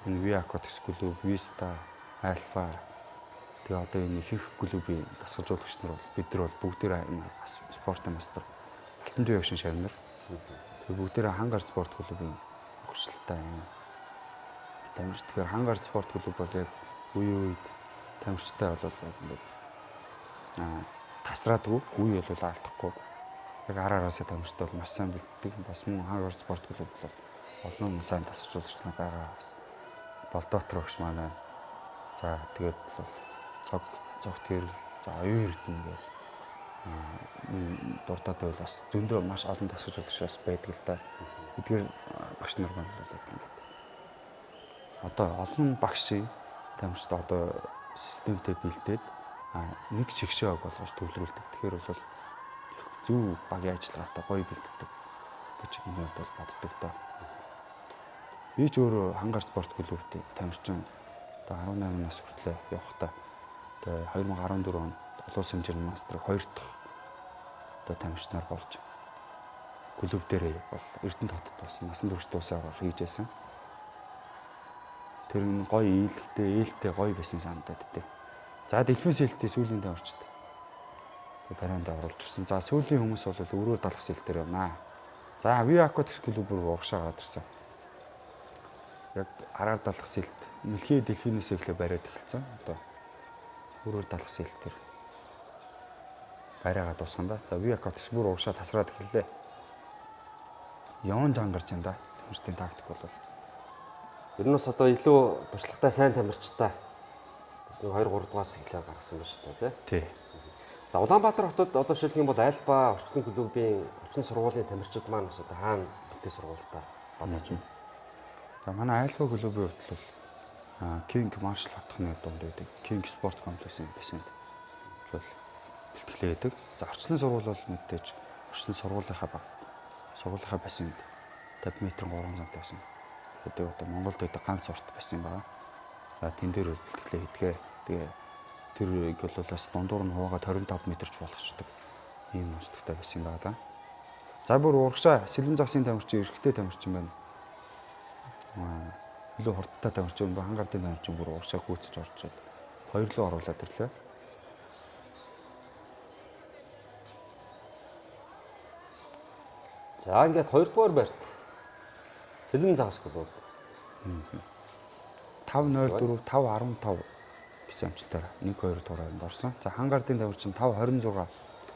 энэ Ви акотс клуб, Виста, Альфа тэгээ одоо энэ ихэнх клубын дасгалжуулагч нар бид нар бол бүгдээрээ спортын мастер Алтан Туяа шин шавнар. Тэгээ бүгдээрээ хангаар спорт клубын өгшөлтэй юм. Тамирч тэгэхээр хангаар спорт клуб бол яг үе үед тамирчтай бол ингээд тасраадгүй, үе бол алдахгүй. Яг араасаа тамирчтай бол маш сайн бэлддэг. Бас мөн хангаар спорт клуб бол олон сайн дасгалжуулагч нар байгаа. Болдоотор өгш манай. За тэгээд цог тэр за оюун эрдэнэ гээд дуртаад байвал бас зөндөө маш олон дасгалжуулагч бас байдаг л да. Эдгээр багш нар маань бол ингээд одоо олон багшийн тамирчид одоо системтэй бэлдээд нэг чигшээг болгож төвлөрүүлдэг. Тэгэхээр бол зөв багийн ажиллагаатай гоё бэлддэг гэж миний бол боддог доо. Би ч өөрөө хангаар спорт клубт тамирчин одоо 18 нас хүртлээр явахдаа тэгээ 2014 онд олон улсын хэмжээний мастрыг 2 дахь одоо тамирчнаар болж клуб дээр бол Эрдэнэ хотод бас насан турш дуусаагаар хийжсэн. Тэр нь гоё ээлтэй гоё байсан санагдаад дээ. За дэлхийн сэлтийн сүүлийн тамирчид барианд оруулж ирсэн. За сүүлийн хүмүүс бол өрөө далах сэлтээр явнаа. За Ви акотс клуб руу урагшаа гараад ирсэн. Яг араар далах сэлт мэлхий дэлхийнээс эхлээ бариад эхэлсэн. Одоо өрөөр далах сэлтээр бариагаа дуусгана да. За Ви акотс бүр урагшаа тасраад эхэллээ. Яван жангарч энэ да. Тамирчдын тактик бол Ер нь бас одоо илүү туршлагатай сайн тамирчтай бас нэг 2-3 дугаас эхлээ гаргасан байна шүү дээ, тий. За Улаанбаатар хотод одоо жишээлх юм бол Альба орчлон клубын орчин сургуулийн тамирчид маань бас одоо хаана битгий сургуультай базааж байна. За манай Альфа клубын хувьд бол King Marshall хотхны дунд байдаг. King Sport Complex-ийн бассейнд бол бэлтгэлээ байдаг. За орчлон сургууль бол мэдээж орчлон сургуулийнхаа бассейнд 50 м 3 цантай байсан. Одоо Монголд байдаг ганц урт бассейн байгаа. За тэн дээр бэлтгэлээ хийдгээ. Тэгээ тэр бол бас дундуур нь хуваагаад 25 м-ч болгочдөг. Ийм онцлогтой бассейн байгаа да. За бүр урагшаа сэлэм загасын тамирчин эрэгтэй тамирчин байна. илүү хурдтай тамирчин хангалтын тамирчин бүр уушаа гүйцэж орчод 2 руу оруулаад ирлээ. За ингээд 2 дугаар байрт Сэлэн Загас клуб 5-0-4 5-15 гэсэн амжилтаар 1-2 дуурайнд орсон. За хангалтын тамирчин 5-26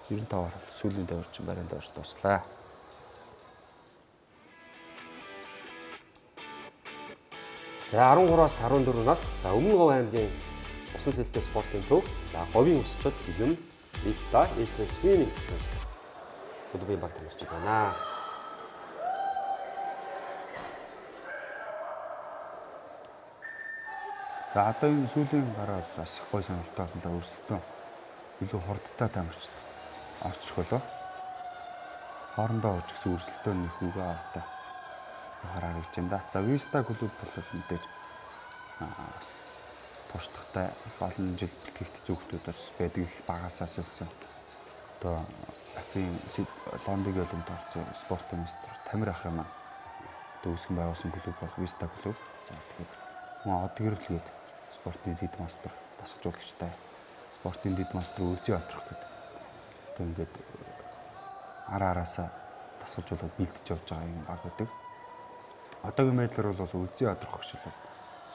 95-аар сүүлийн тамирчин баринд орж дуслаа. За 13-аас 14 нас за Өмнө Говь аймгийн усан сэлтэй спортын төв за говийн өсчод хилэн Vista SS Swimming гэсэн клубын баг тамирчид байна. За одоо энэ сүүлийн гараа бас их гой сонирхолтой болоо өрсөлдөөн илүү хурдтай тамирчид орчих болоо. Хоорондоо орж гэсэн өрсөлдөөн нөх үгээ автай хараа гэж юм да. За Vista клуб бол мэдээж бас туршлагатай их олон жил бэлтгэгдэж хүүхдүүд бас байдаг их багасаас илсэн. Одоо Афин Лондонгийн олимпиад орсон спортын мистер Тамир ах юм аа. Одоо үүсгэн байгуулсан клуб бол Vista клуб. За тэгэхээр хүн од гэрлгээд спортын дэд мастер дасгалжуулагчтай спортын дэд мастер Үлзий Батрах гэдэг. Одоо ингээд араасаа дасгалжуулаад бэлдэж явж байгаа юм баг гэдэг. Одоогийн байдлаар бол Үлзий Батрах хөшөл бол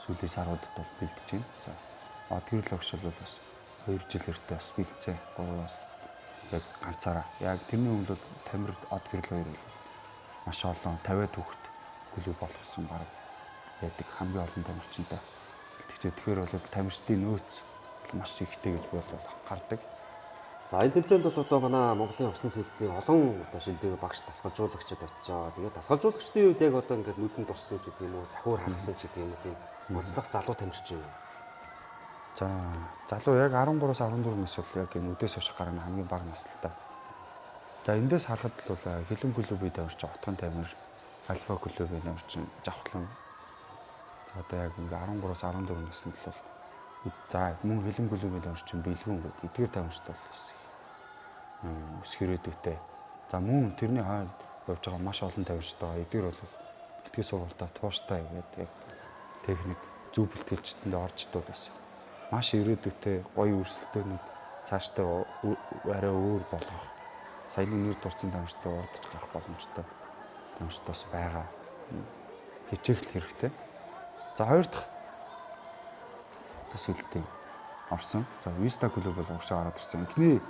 сүүлийн саруудад бол бэлдэж байна. За од гэрэл хөшөл бол бас 2 жил эртээ бас бэлдсэн. 3-аас яг ганцаараа. Яг тэрний өмнө бол Тамир од гэрэл 2 маш олон 50 хүүхэд клуб болгосон баг байдаг хамгийн олон тамирчинтай. Тэгэхээр бол тамирчдын нөөц маш ихтэй гэж бол хардаг. За энэ тэмцээнд бол одоо манай Монголын усан сэлтийн олон одоо шилдэг багш дасгалжуулагчид очиж. Тэгээд дасгалжуулагчдын үед яг одоо ингээд нүдэнд туссан ч гэдэг юм уу, цахиур хагасан ч гэдэг юм уу тийм онцлог залуу тамирчин юм. За залуу яг 13-аас 14 нас бол яг энэ үдээс хойш гарна хамгийн бага настай. За эндээс харахад бол хилэн клубын тамирчин Отгон Тамир, Альфа клубын тамирчин Жавхлан. Одоо яг ингээ 13-аас 14 наснд л бол за мөн хилэн клубын тамирчин Бэлгүн гэдэг эдгээр тамирчид бол өсөх ирээдүйтэй. За мөн тэрний хойд явж байгаа маш олон тамирчид байгаа. Эдгээр бол бэлтгэл сургалтаа тууштай гэдэг яг техник зөв бэлтгэлчтэнд орждод бас маш ирээдүйтэй гоё өрсөлдөөнийг цаашдаа арай өөр болгох саяны нэр дурдсан тамирчтай урдч гарах боломжтой тамирчид бас байгаа. Хичээл хэрэгтэй. За хоёр дахь төсөлтийн орсон. За Vista клуб бол урагшаа гараад ирсэн. Эхний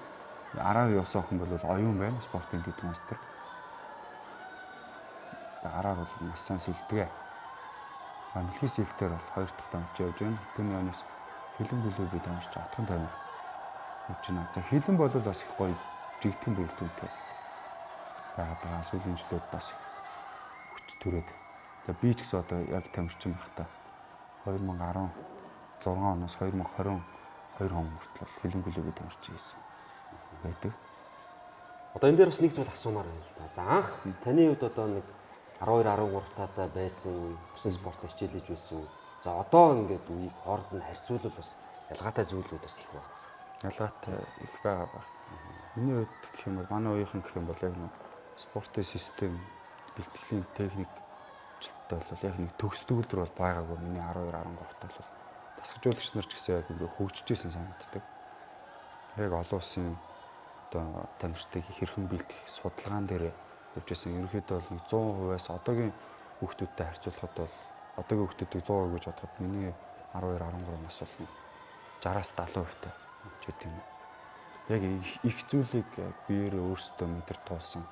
араар явсан охин бол оюун байна. Спортын дэд мастер. За араар бол маш сайн сэлдэгэ. Мэлхий сэлтээр бол хоёр дахь тамирч явж байна. Түүний өнөөс хилэн клубын тамирч Отгон Тамир явж байна. За хилэн бол бас их гоё жигтгэн бүрэлдэхүүнтэй. За сүүлийн жилүүд бас хүч төрөөд. За би ч гэсэн одоо яг тамирчин байхдаа 2016 оноос 2022 он хүртэл хилэн клубын тамирчин хийсэн байдаг. Одоо энэ дээр бас нэг зүйл асуумаар байна л да. За анх таны хувьд одоо нэг 12 13 таатай байсан усан спорт хичээлж байсан. За одоо ингээд үеийг хооронд нь харьцуулбал бас ялгаатай зүйлүүд бас их байна. Ялгаатай их байгаа ба. Миний хувьд гэх юм бол манай үеийнхэн гэх юм бол яг нэг спортын систем, бэлтгэлийн техник бол яг нэг төгсдөгөл төр бол байгаагүй. Миний 12 13 тал бол дасгалжуулагч нар ч гэсэн яг ингээ хөгжижсэн санагддаг. Яг олон улсын одоо тамирчдыг хэрхэн бэлдэх судалгаан дээр явжсэн. Ерөнхийдөө бол 100%-аас одоогийн хүүхдүүдтэй харьцуулахад бол одоогийн хүүхдүүдийг 100% гэж бодоход миний 12 13 нас бол 60-аас 70% таа ч гэдэг юм. Яг их зүйлийг биеэрээ өөрсдөө мэдэр туулсан.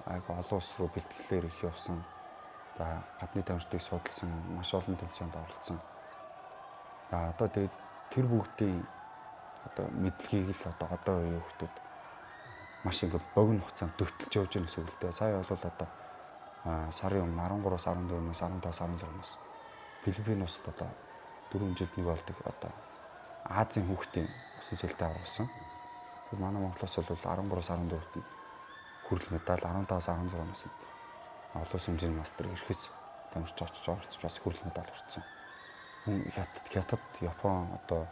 Яг олон улс руу бэлтгэлээр их явсан. За гадны тамирчдыг судалсан, маш олон тэмцээнд оролцсон. За одоо тэгээд тэр бүгдийн одоо мэдлэгийг л одоо үеийн хүүхдүүд маш ингэ богино хугацаанд дөтөлж явж байгаа гэсэн үг л дээ. Сая бол одоо сарын өмнө 13-аас 14-өөс 15-аас 16-наас Филиппиност одоо 4 жилд нэг болдог одоо Азийн хүүхдийн усан сэлтэй авсан. Тэгээд манай Монголоос бол 13-аас 14-т нь хүрэл медаль, 15-аас 16-наас олон улсын хэмжээний мастер ирэхс тамирч очиж оролцож бас хүрэл медаль хүртсэн. Мөн Хятад, Япон одоо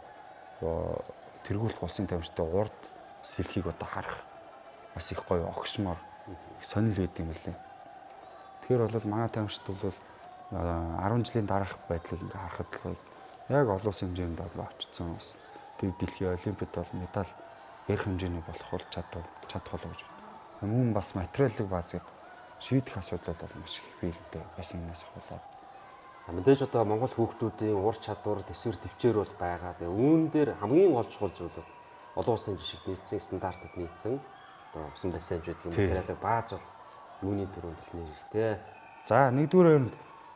тэргүүлэх улсын тамирчтай урд сэлхийг одоо харах бас их гоё огшмоор сонирхол өгд юм лээ. Тэгэхээр бол манай тамирчид бол 10 жилийн дараах байдлыг ингээ харахад л яг олон улсын хэмжээнд бол очсон бас дэлхийн олимпиад бол медаль ярих хэмжээний болох бол чадах болов гэж байна. Мөн бас материалын баазыг шийдэх асуудал бол маш их биелдэг байсан юмнаас ахуулаад. Мэдээж одоо Монгол хүүхдүүдийн ур чадвар, төсвөр төвчээр бол байгаа. Тэгээ үүн дээр хамгийн гол чухал зүйл бол олон улсын жишгт нийцсэн, стандартад нийцсэн одоо усан бассейнчүүд гэх материалыг бааз бол юуны төрөнд л нэр хэрэгтэй. За нэгдүгээр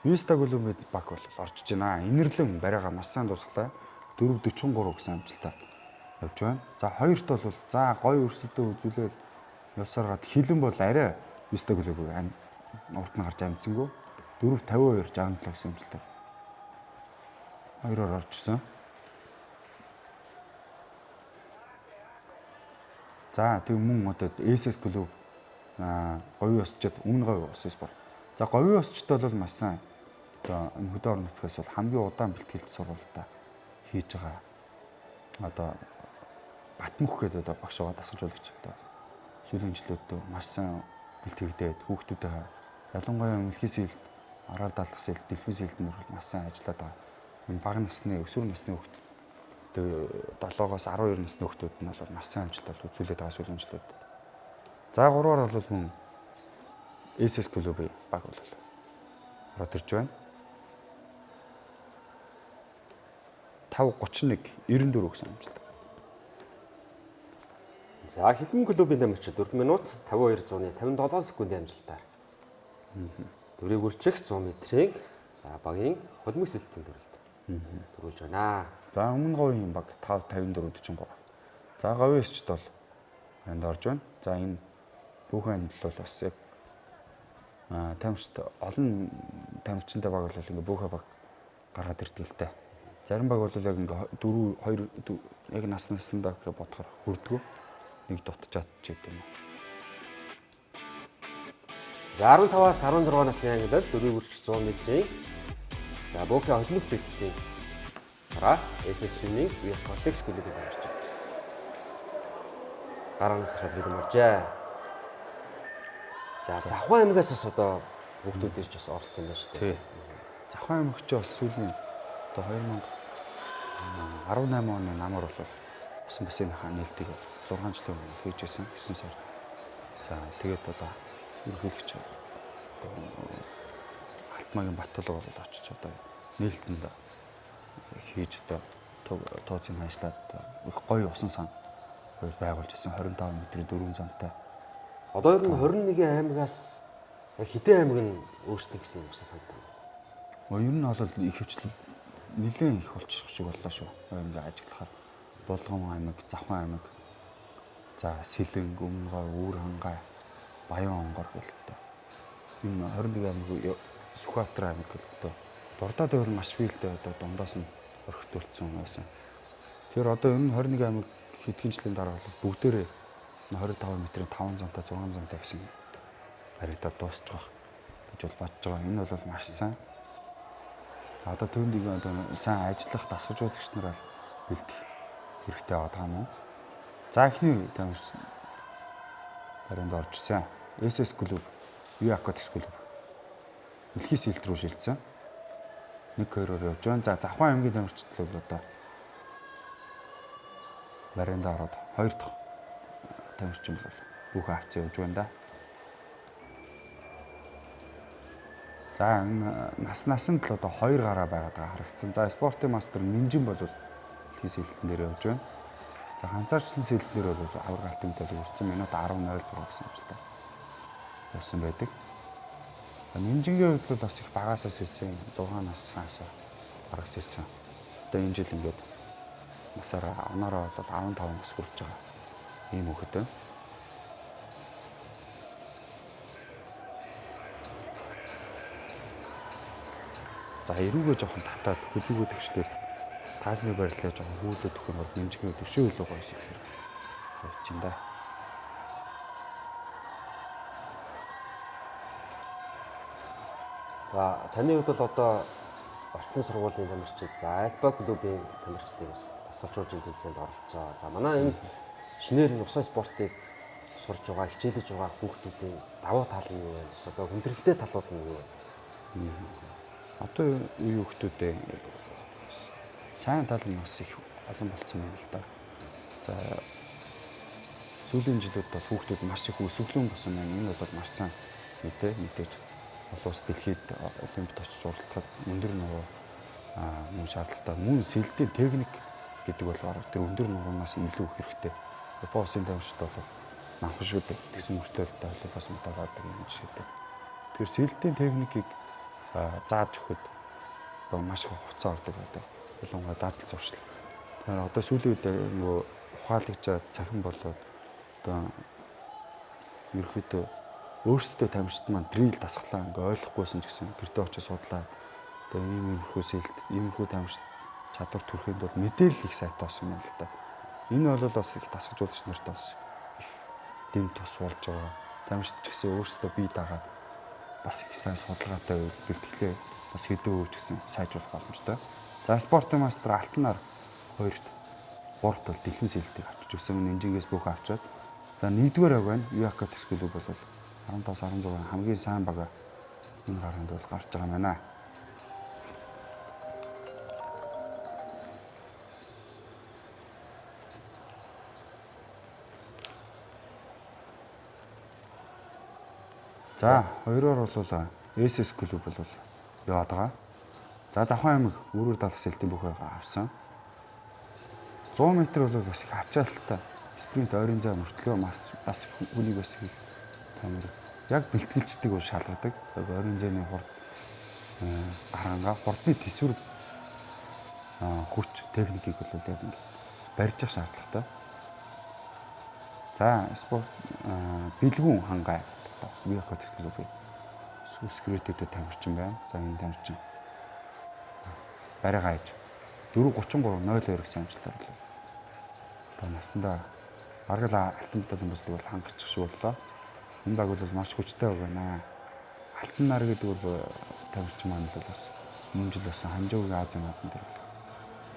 Виста Голомед баг бол орчиж байна. Инэрлэн бариагаа маш сайн дуусглаа. 4:43 гэсэн амжилтаар явж байна. За хоёрт бол за гой өрсөлдөө үзүүлээд явсараад хилэн бол арай Виста Голомед урд нь гарч амжсангүй. 4:52 67 гэсэн амжилтаар хоёроор орж ирсэн. За тэг мөн одоо SS клуб говийн осчид өмнө говийн ус спорт. За говийн осчид бол маш сайн одоо энэ хөдөө орон нутгаас бол хамгийн удаан бэлтгэлд сурвалжаа хийж байгаа. Одоо Батмөх гэдэг одоо багш байгаа дасгалжуулагч одоо сүүлийн жилүүдэд маш сайн бэлтгэгдээд хүүхдүүдээ ялангуяа мэлхий сэлд, араар даалгах сэлд, дэлхийн сэлднэр бол маш сайн ажиллаад байгаа. Энэ бага насны, өсвөр насны хүүхд одоо 7-оос 12 насны хүүхдүүд нь бол маш сайн амжилттай үзүүлээд байгаа сүүлийн жилүүдэд. За 3-аар бол мөн SS клубын баг бол ороод ирж байна. 5:31 94 гэсэн амжилт. За Хилэн клубын дамжигч 4 минут 52.57 секундын амжилтаар. Дүрийг үржих 100 метрийн за багийн холимог сэлтийн дүрэлт төрүүлж байна. За өмнө говийн баг 5:54.43. За говийн эсчд бол энд орж байна. За энэ бүхэн бол бас яг тамирчид олон тамирчинтай баг бол ингээ бүхэ баг гаргаад ирдэг л дээ. Зарим баг бол яг ингээ 4 2 яг наснасандаа гэх бодохоор хүрдгүү. Нэг дутчаад ч гэдэг юм. За 15-аас 16 насны ангилал дөрвийг үржих 100 метрийн за бүхэ холимог сэлтийн дараа SS Swimming Wear Cortex клубыг гарч байна. Гараанаас харахад бэлэн болжээ. За Завхан аймагаас бас одоо хүүхдүүд ирж бас оролцсон байна шүү дээ. Завхан аймагч бас сүүлийн одоо 2018 оны намар бол усан бассейнийхаа нээлтийг 6 жилийн өмнө хийж ирсэн 9 сард. За тэгээд одоо ерөнхийлөгч Алтмаагийн Баттулга бол очиж одоо нээлтэнд хийж одоо тооцыг хаашлаад их гоё усан сан байгуулж ирсэн 25 м-ийн дөрвөн замтай. Одоо ер нь 21 аймагаас хэдэн аймаг нь өөрсдөө гэсэн усан сантай. Ер нь бол их хвчлэл нэлээд их болчих шиг боллоо шүү. Ингээ ажиглахаар Булган аймаг, Завхан аймаг, за Сэлэнг, Өмнөгой, Үүр хангай, Баян онгор гэлтэй. Энэ 21 аймаг Сүхбаатар аймаг гэлтэй. Дурдаад өөр маш биелдэ одоо дундаас нь орхитуулсан байсан. Тэгэхээр одоо энэ 21 аймаг хэдхэн жилийн дараа бол бүгдээрээ 25 м-ийн 5 замтай 6 замтай гэсэн баригдаад дуусч байгаа гэж бол бодож байгаа. Энэ бол маш сайн. Одоо түүнийг одоо сайн ажиллах дасгалжуулагч нар бэлдэх хэрэгтэй байгаа юм. За эхний тамирч баринд орж ирсэн. SS клуб, U Aquatics клуб. Дэлхийн сэлд рүү шилжсэн. 1-2-оор явж байна. За Завхан аймгийн тамирчид бол одоо баринд ороод 2 дахь тамирчин бол бүхэн авц явж байна да. За энэ насанд л одоо 2 гараа байгаад байгаа харагдсан. За спортын мастер Нинжин бол дэлхийн сэлтэн дээр явж байна. За ганцаарчлан сэлтнэр бол аваргаалтын мэдээлэл өрцөн минут 10:06 гэсэн амжилттай явсан байдаг. Нинжингийн хувьд бол бас их багасаа сэлсэн 6 наснаас бараг сэлсэн. Одоо энэ жил ингээд насаараа оноороо бол 15 нас хүрч байгаа ийм хүүхэд байна. За эрүүгээ жоохон татаад хүзүүгээ төгшлээд таасны барилаа жоохон хүүлээд өгөх юм бол нэмжгийн төшөө илүү гоё шиг хэлж байна да. За таны хувьд бол одоо орчин сургуулийн тамирчид, за Альба клубын тамирчдыг бас дасгалжуулж тэмцээнд оролцоо. За манай энэ шинээр усан спортыг сурж байгаа, хичээлж байгаа хүүхдүүдийн давуу тал нь юу вэ? Одоо хүндрэлтэй талууд нь юу вэ? Одоо үе хүмүүстэй сайн тал нь бас их олон болцсон байна л да. За сүүлийн жилүүд бол хүүхдүүд маш их өсвөлэн болсон байна. Энэ бол маш сайн мэдээж олон улс дэлхийд олимпиад очиж уралдахад өндөр нуруу мөн шаардлагатай. Мөн сэлдийн техник гэдэг бол тэр өндөр нуруунаас илүү хэрэгтэй. Японы улсын тамирчид бол намхан шүү дээ. Тэгсэн мөртөө олимпиас медаль авдаг юм жишээтэй. Тэгэхээр сэлдийн техникийг зааж өгөхөд маш их хугацаа ордог байдаг. Ялангуяа дадал зуршил. Тэгэхээр одоо сүүлийн үед нөгөө ухаалагчаад цахим болоод одоо ерөөхдөө өөрсдөө тамирчид маань дрил дасглаа ингээ ойлгохгүйсэн ч гэсэн гэртээ очиж судлаад одоо иймэрхүү сэлд, иймэрхүү тамирчид чадвар төрөхийн тулд мэдээлэл их сайтай болсон юм л да. Энэ бол бас их дасгалжуулагч нарт бас их дэм тус болж байгаа. Тамирчид ч гэсэн өөрсдөө бие дагаад бас их сайн судалгаатай бэлтгэлээ бас хэдэн өвч гэсэн сайжруулах боломжтой. За спортын мастер Алтнаар 2-т 3-т бол дэлхийн сэлдийг авчиж өгсөн нэмжингээс бүх авчаад. За 1-р ав байна. Юака төсгөлөг бол 15-16 хамгийн сайн бага энэ гаранд бол гарч байгаа юм байна. За 2-оор бол SS клуб бол яваад байгаа. За Завхан аймаг Өрөөр далах сэлтийн бүхийг авсан. 100 м бол бас их ачаалттай. Спринт ойрын зай мөртлөө бас хүнийг бас их тамир яг бэлтгэлждэг бол шалгадаг. Яг ойрын зайны хурд харанга хурдны төсвөр хүч техникийг бол яг барьж явах шаардлагатай. За спорт бэлгүүн хангай Виака төсгөлөг сүскрэтэд тамирчин байна. За энэ тамирчин барай гайж 4:33:02 гэсэн амжилтаар болов. Одоо насандаа аргал алтан медалийн бүслэг бол хангачих шиг боллоо. Энэ баг бол маш хүчтэй байна. Алтан нар гэдэг бол тамирчин маань бол бас өмнө жил болсон Ханжуугийн Азийн наадмын дээр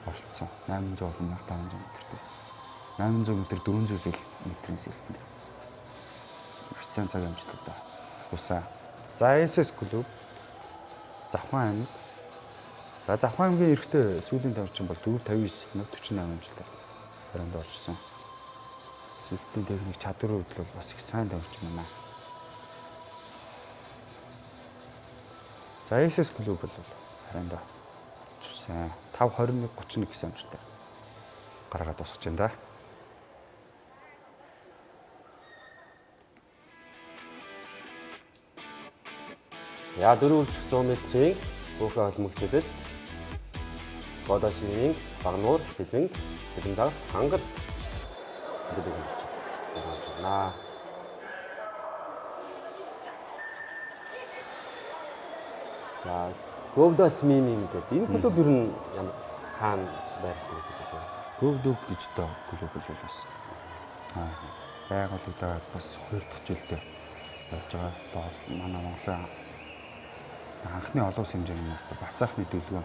оролцсон. 800 болон 1500 м. 800 м 400 м-ийн сэлтэнд. Маш сайн цаг амжилттай авсан. За SS клуб Завхан аймаг. За Завхан аймгийн эрэгтэй сүүлийн тамирчин бол 4:59:48 амжилтаар баримт оржсон. Сэлтийн техник чадварын хувьд бол бас их сайн тамирчин байна. За SS клуб бол харин да сайн 5:21:31 гэсэн амжилтаар гаргаад тусгаж байна да. За 4x100 м-ийн бүхэн холмогсөдөд Годашмын Багнуур Сэлэнг Сэлэнзаас хангарт гэдэг юм болж байна. За Годашмын гэдэг энэ клуб ер нь хаана байртай гэдэг вэ? Говдөг гэж тоо клуб бол бас байгуулагдаад бас 2 дахь жилдээ явж байгаа. Одоо манай Монголын анхны олон улсын хэмжээний мастер Бацаахны дэлгүүр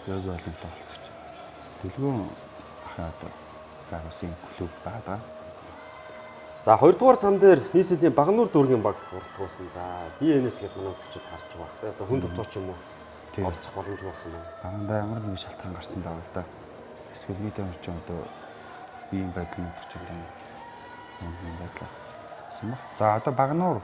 яг олимпиад оролцож. Дэлгүүр ахаа одоо байгуулсан клуб байгаа. За 2 дугаар цам дээр нийслэлийн Багнуур дүүргийн баг уралдагуулсан. За DNS гэдэг манай үзэгчид харж байгаа. Тэгээ одоо хүн дутууч юм уу? Орцох боломж болсон байна. Багандаа ямар нэгэн шалтгаан гарсан даа л да. Эсвэл нийт амарч одоо биеийн байдал мэдчих юм байдлаа. Гэсэн баг. За одоо Багнуур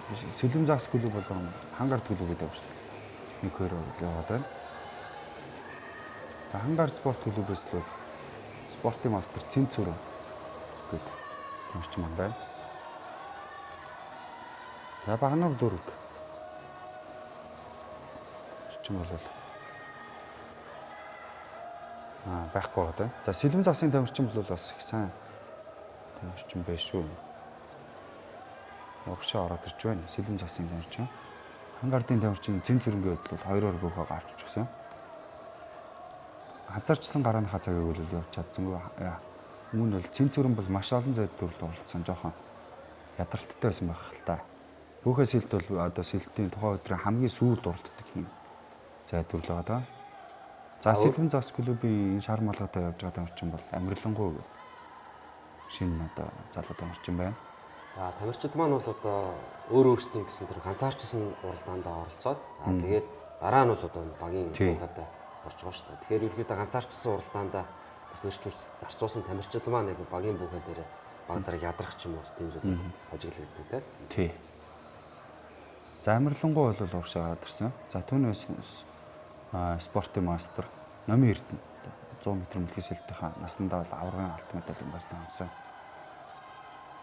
Сэлэмзаас клуб болон Хангарт клуб гэдэг юм шүү дээ. 1-2 яваад байна. За Хангарт спорт клубээс л спортын мастер Цэнцүрэн гэдэг тамирчин маань байна. За Багнуур дүүрэг чинь бол байхгүй байгаа даа. За Сэлэмзаасын тамирчин бол бас их сайн тамирчин байх шүү. Урагшаа ороод ирж байна. Сэлэмзаасын тамирчин. Хангардын тамирчин Цэнцүрэнгийн хувьд бол 2-оор бүхөө гарч өгсөн. Хазаарчсан гарааныхаа цагийг бол явж чадсангүй. Өмнө бол Цэнцүрэн бол маш олон зайд төрөлд оролцсон жоохон ядралттай байсан байх л та. Бүхэ сэлт бол одоо сэлтийн тухайн өдрийн хамгийн сүүлд оролцдог юм. Зайд төрөл байгаа даа. За Сэлэмзаас клубын энэ шар малгайтай явж байгаа тамирчин бол Амирлангуй шинэ одоо залуу тамирчин байна. За тамирчид маань бол одоо өөрсдийн гэсэн тэр ганцаарчсан уралдаанд оролцоод тэгээд дараа нь бол одоо багийн буугаад орж байгаа шүү дээ. Тэгэхээр ерөөхдөө ганцаарчсан уралдаанд бас нэрчүүлж зарцуулсан тамирчид маань яг багийн бүхэн дээр баг зэрэг ядрах ч юм уу тийм зүйл ажиглагддаг тий. За амарлингуй бол урагшаа гараад ирсэн. За түүнээс спортын мастер номын эрдэнэ 100 м мэлхий сэлтийнхаа наснда бол аврагын алт медаль имбаслан авсан.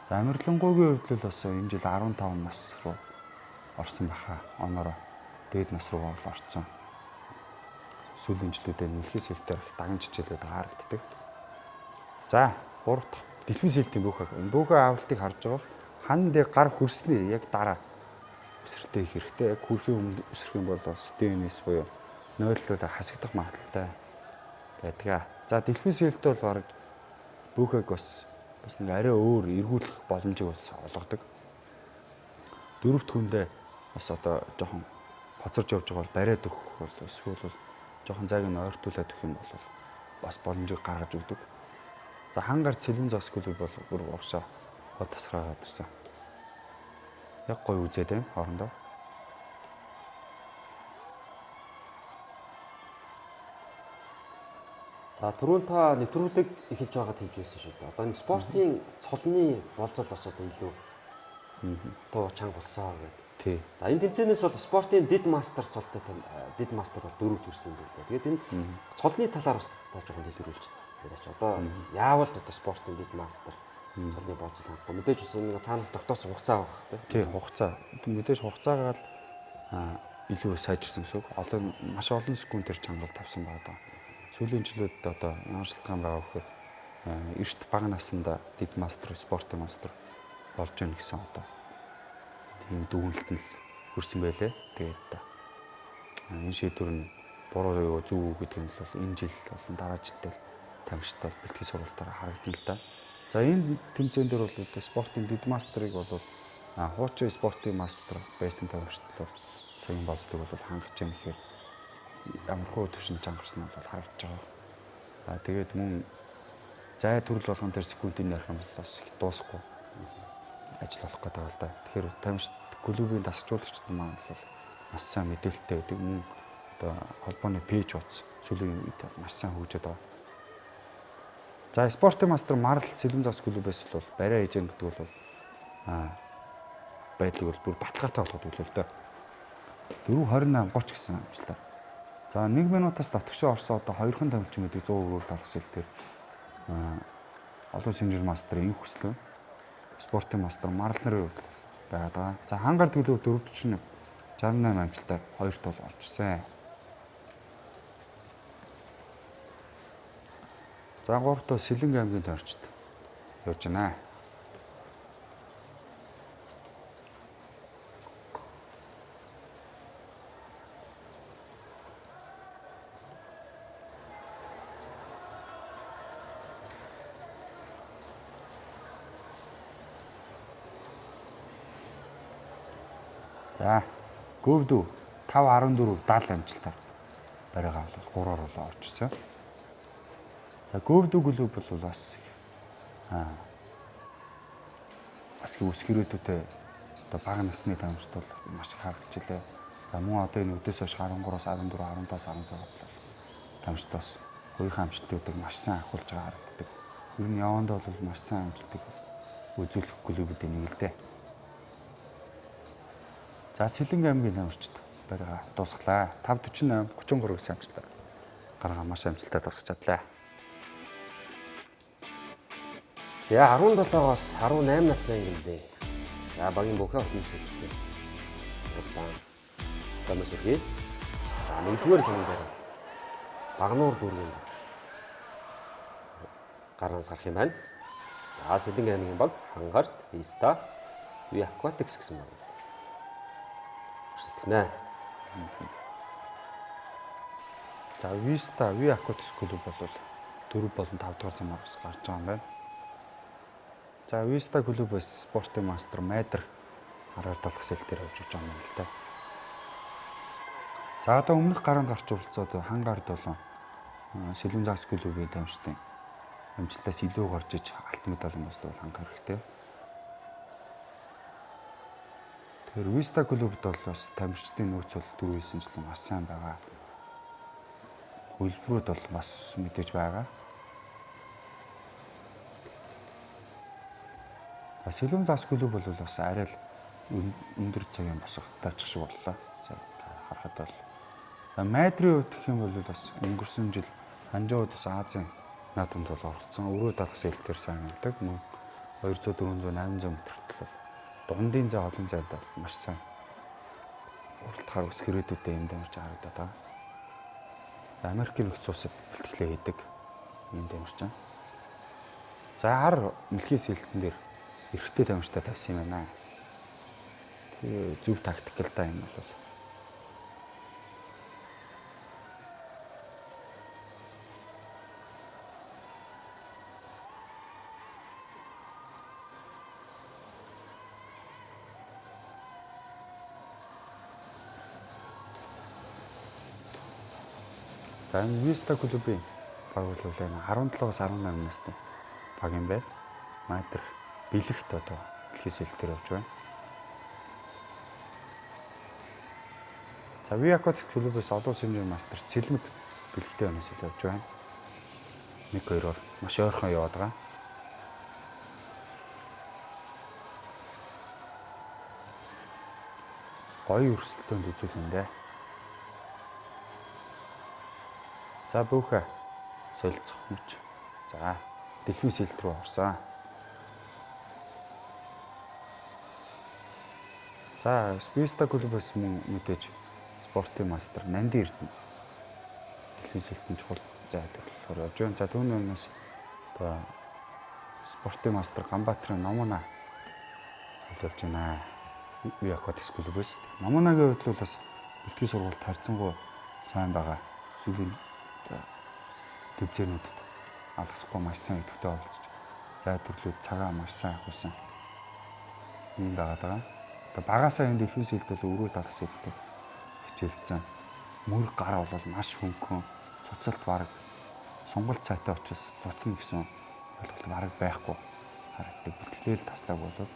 За амарлингуйгийн хувьд л бас энэ жил 15 нас руу орсон баха. Онороо дээд нас руу орсон. Сүүлийн жилүүдэд мэлхий сэлтээр их даган жижиглээд харагддаг. За 3 дахь дэлхийн сэлтийн бөөхөө авалтыг харж байгаа хан дээр гар хүрсний яг дараа өсрэлтээ их хэрэгтэй. Яг хүрхийн өмнө өсрөх юм бол стенис буюу нойрлол хасагдах магадaltaй байдаг. За дэлхийн сэлтээ бол баг бөөхөөг бас нэг арай өөр эргүүлэх боломжийг бас олгодог. Дөрөвт хүндээ бас одоо жоохон хоцорж явж байгаа бол бариад өгөх бол эсвэл бол жоохон зайг нь ойртуулаад өгөх юм бол бас боломжийг гаргаж өгдөг. За хангарт сэлэн зогс клуб бол бүр угсаа хот тасраагаад ирсэн. Яг гоё үзээд байна хоорондоо. За түрүүн та нэвтрүүлэг эхэлж байгаад хэлж байсан шүү дээ. Одоо энэ спортын цолны болцол бас одоо илүү тоо чанга болсоо гэдэг. Тий. За энэ тэмцээнээс бол спортын дид мастер цолтой дид мастер бол 4 төрсэн юм байна. Тэгээд энэ цолны талаар бас та жоохон дэлгэрүүлж яриач. Одоо яавал одоо спортын дид мастер цолны болцол хангах. Мэдээж бас нэг цаанаас тогтоосон хугацаа авах хэрэгтэй. Тий, хугацаа. Мэдээж хугацаагаа л илүү сайжирсан гэсэн үг. Одоо маш олон секундээр чангалт тавьсан байгаа. Сүүлийн жилүүд одоо ямар шалтгаан байгаа вэхээр эрт бага насндаа дид мастер, спортын мастер болж гэнэ гэсэн одоо тийм дүгнэлт нь хүрсэн байлээ. Тэгээд энэ шийдвэр нь буруу зөв гэдэг нь бол энэ жил болон дараа жилдээ тамирчтай бэлтгэл сургалтаараа харагдана л да. За энэ тэмцээн дээр бол спортын дид мастерыг бол хуучин спортын мастер байсан тамирчид бол цагийн болцдог бол хангаж байгаа гэхээр ямархуу төвшин чангарсан нь бол харагдаж байгаа. Тэгээд мөн зай төрөл болгон тэр секундын ярих юм бол бас их дуусахгүй ажил болох гэдэг л да. Тэгэхээр тамирчид клубын дасгалжуулагчид маань бол маш сайн мэдээлэлтэй байдаг. Мөн одоо холбооны пэйж утас сүүлийн үед маш сайн хөгжөөд байгаа. За спортын мастер Марл сэлэм зогс клубээс бол бариа хийж гэдэг бол байдлыг бол бүр баталгаатай болгоод өглөө л да. 4:28:30 гэсэн амжилтаар. За 1 минутаас дотгошоо орсон одоо 2 хэн тамирчин гэдэг 100 өрөөр талах сэлтээр олон шинжир мастрын энэ хүслөө спортын мастер Марл нарын байгаа. За хангаар төлөв 4:41 68 амжилтаар 2 тул орчихсон. За 3 тоо Сэлэнг аймгийн тойрчд явж байна. За гөвдөө 5:14 70 амжилтаар бариагаа бол 3-оор бол орчихсон. За гөвдөө клуб бол бас их өсгөрөөдтэй одоо бага насны тамирчид бол маш их харагдж илээ. За мөн одоо энэ үдээс хойш 13-аас 14, 15-аас 16 бол тамирчдаас хоёрын амжилтуудыг маш сайн ахуулж байгаа харагддаг. Ер нь явандаа бол маш сайн амжилтыг үзүүлэх клубүүдийн нэг л дээ. За Сэлэнг аймгийн тамирчид бариагаа дуусглаа. 5:48 33 гэсэн амжилтаар гаргаа маш амжилттай дуусгаж чадлаа. За 17-оос 18 насны ангиндээ. За багийн бүхэн олон хэсэгтэй. Удаан. Тамаас үргэлж. За нэгдүгээр сарын дээр Багнуур дүүргийн гараас гарах юм байна. За Сэлэнг аймгийн баг Хангарт, Виста, Ви Акватикс гэсэн баг. Шилтгэнэ. За Виста, Ви Акватикс клуб бол 4 болон 5 дугаар замаар бас гарч байгаа юм байна. За Виста клубээс спортын мастер Майдер араар талах сэлтээр явж байгаа юм л да. За одоо өмнөх гараанд гарч уралцаад Хангард болон Сэлэм зогс клубын тамирчдын амжилтаас илүү гарч иж алт медаль өмсөл хангах хэрэгтэй. Тэгэхээр Vista клубд бол бас тамирчдын нөөц бол 4-9 жил маш сайн байгаа. Хөлбөрүүд бол бас мэдээж байгаа. Сэлэм зас клуб бол бас арай л өндөр цагийн босгох тавьчих шиг боллоо. Харахад бол Майдрын хувьд гэх юм бол бас өнгөрсөн жил Ханжууд бас Азийн наадамд бол оролцсон. Өрөө талах сэлтээр сайн явдаг. 200, 400, 800 метрт дундын зай, олон зайд маш сайн уралдахаар ус гэрээдүүдэд юм дамжиж харагдаад байгаа. Америкийн нөхцөл улсад бэлтгэлээ хийдэг юм дамжиж байгаа. За хар мэлхий сэлтэн дээр эрэгтэй тамирчтай тавьсан юм байна. Тэгээ зөв тактикал та юм бол. За энэ Vista клубын баг бол 17-аас 18 настай баг юм байна. Матер бэлэгт одоо дэлхийн сэлтээр явж байна. За Viacot клубээс олон улсын мастер цэлмэг бэлэгтэй өнөөс явж байна. 1-2-оор маш ойрхон яваад байгаа. Гоё өрсөлдөөнд үзүүлэндээ. За бүхэ солилцох мөч. За дэлхийн сэлт рүү орсон. За Vista клубээс мэдээж спортын мастер Нанди Эрдэнэ дэлхийн сэлтэн чухал зайд болохоор явж байна. За түүнээс одоо спортын мастер Ганбаатарын Номона явж байна. Viacot клубээс. Номонагийн хувьд бол бас бэлтгэл сургалт харьцангуй сайн байгаа. Сүүлийн төвчнүүдэд алгасахгүй маш сайн идэвхтэй оролцож зай төрлүүд цагаа маш сайн ахуулсан юм байгаа. Одоо багасаа энэ дэлхийн сэлд бол өрөө талах сэлтэй хичээлцэн мөр гар бол маш хөнгөн цуцалт бараг сонголт цайтай учраас цуцна гэсэн ойлголт бараг байхгүй харагддаг. Бэлтгэлэл таслааг бол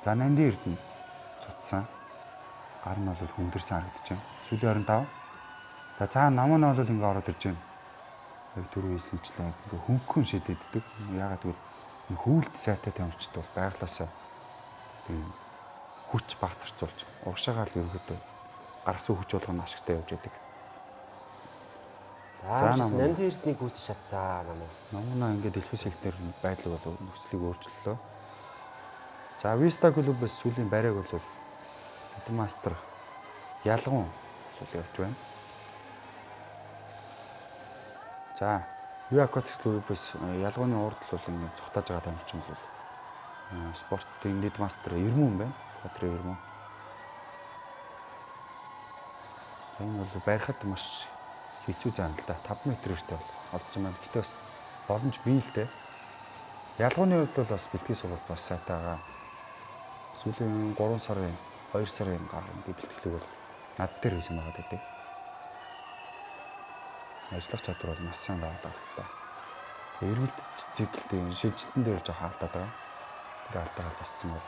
за Нанди Эрдэнэ цуцсан гар нь бол хүндэрсэн харагдаж байна. Сүүлийн 25. За цаана Номоно бол ингээ ороод ирж байна. Яг 4-9-члээ ингээ хөнгөн шидэддэг. Ягаад гэвэл хүүлд сайтай тамирчид бол байглаасаа тийм хүч баг зарцуулж урагшаагаар л ерөөдөө гаргасан хүч болгоно ашигтай явж байдаг. За Нанди Эрдэнэийг үүсэж чадсан Номоно ингээ дэлхийн сэлтээр байдлыг бол нөхцөлийг өөрчиллөө. За Vista клубээс сүүлийн барайг бол мастер Ялгуун явж байна. За Viacot клубээс ялгууны урд бол ингэ цухтааж байгаа тамирчин бол спортын дэд мастер Эрмөн байна. Хатрын Эрмөн. Энэ бол барихад маш хэцүү зам л да. 5 м-тэй бол олдсон байна. Гэтэ бас боломж бий л дээ. Ялгууны хувьд бол бас бэлтгэл сургалт бас сайтай байгаа. Сүүлийн 3 сарын 2 сарын гарсан бэлтгэлийг бол над дээр хийсэн байгаа гэдэг. Ажиллах чадвар бол маш сайн байгаа даа. Эргэлт циклтэй шилжилтэн дээр жоох хаалтаад байгаа. Тэр хаалтаагаар зассан бол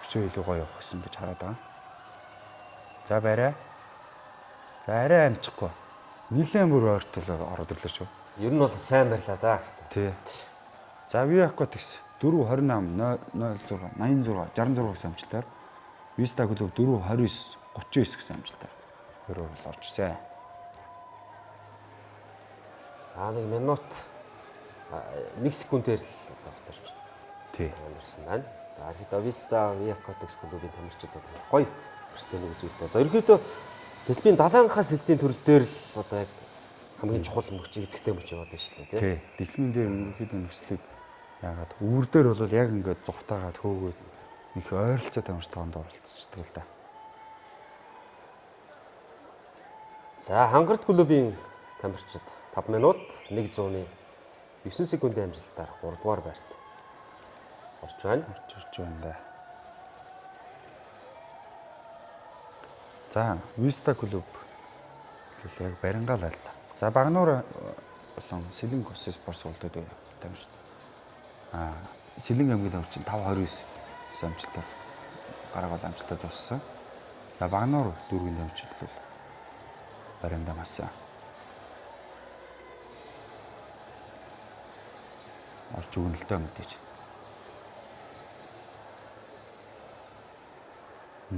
өчөө илүү гоё явах гэсэн гэж хараад байгаа. За барай. За арай амжихгүй. Нилээн бүр ойртол ороод ирлээ шүү. Ер нь бол сайн барьлаа да. Тий. За Viacot гэсэн 428 06 86 66 гэсэн амжилтаар Vista клуб 429 39 гэсэн амжилтаар өрөөр л орж ирсэн. Нэг минут 1 секундээр л одоо буцаарч. Тий. Амарсан байна. За ерөөдөө Vista Viacot клубын тамирчид бол гоё бүртэлэг үзүүлдэг. За ерөөдөө дэлхийн далайнхаа сэлтийн төрөл дээр л одоо яг хамгийн чухал мөч эзэгтэй мөч яваад байна шүү дээ, тий. Дэлхийн дээр ерөөдөө нөхцөлийг яагаад үүр дээр бол яг ингээд зүхтаагаад хөөгөөд их ойролцоо тамирчтайганд оролцдог л да. За Хангарт клубын тамирчид 5 минут 109 секундын амжилтаар 3 дугаар байрт орж байна. Орж байна да. За Vista клуб яг барингаал аль. За Багнуур болон Сэлэнг ус спорт суултад тамирчид. Сэлэнг аймгийн тамирчин 529 бас амжилттай гараагаад амжилттай дууссан. За Багнуур дүүргийн дамжид бол баримдаа маш сайн орж өгнө л дөө мэдээж.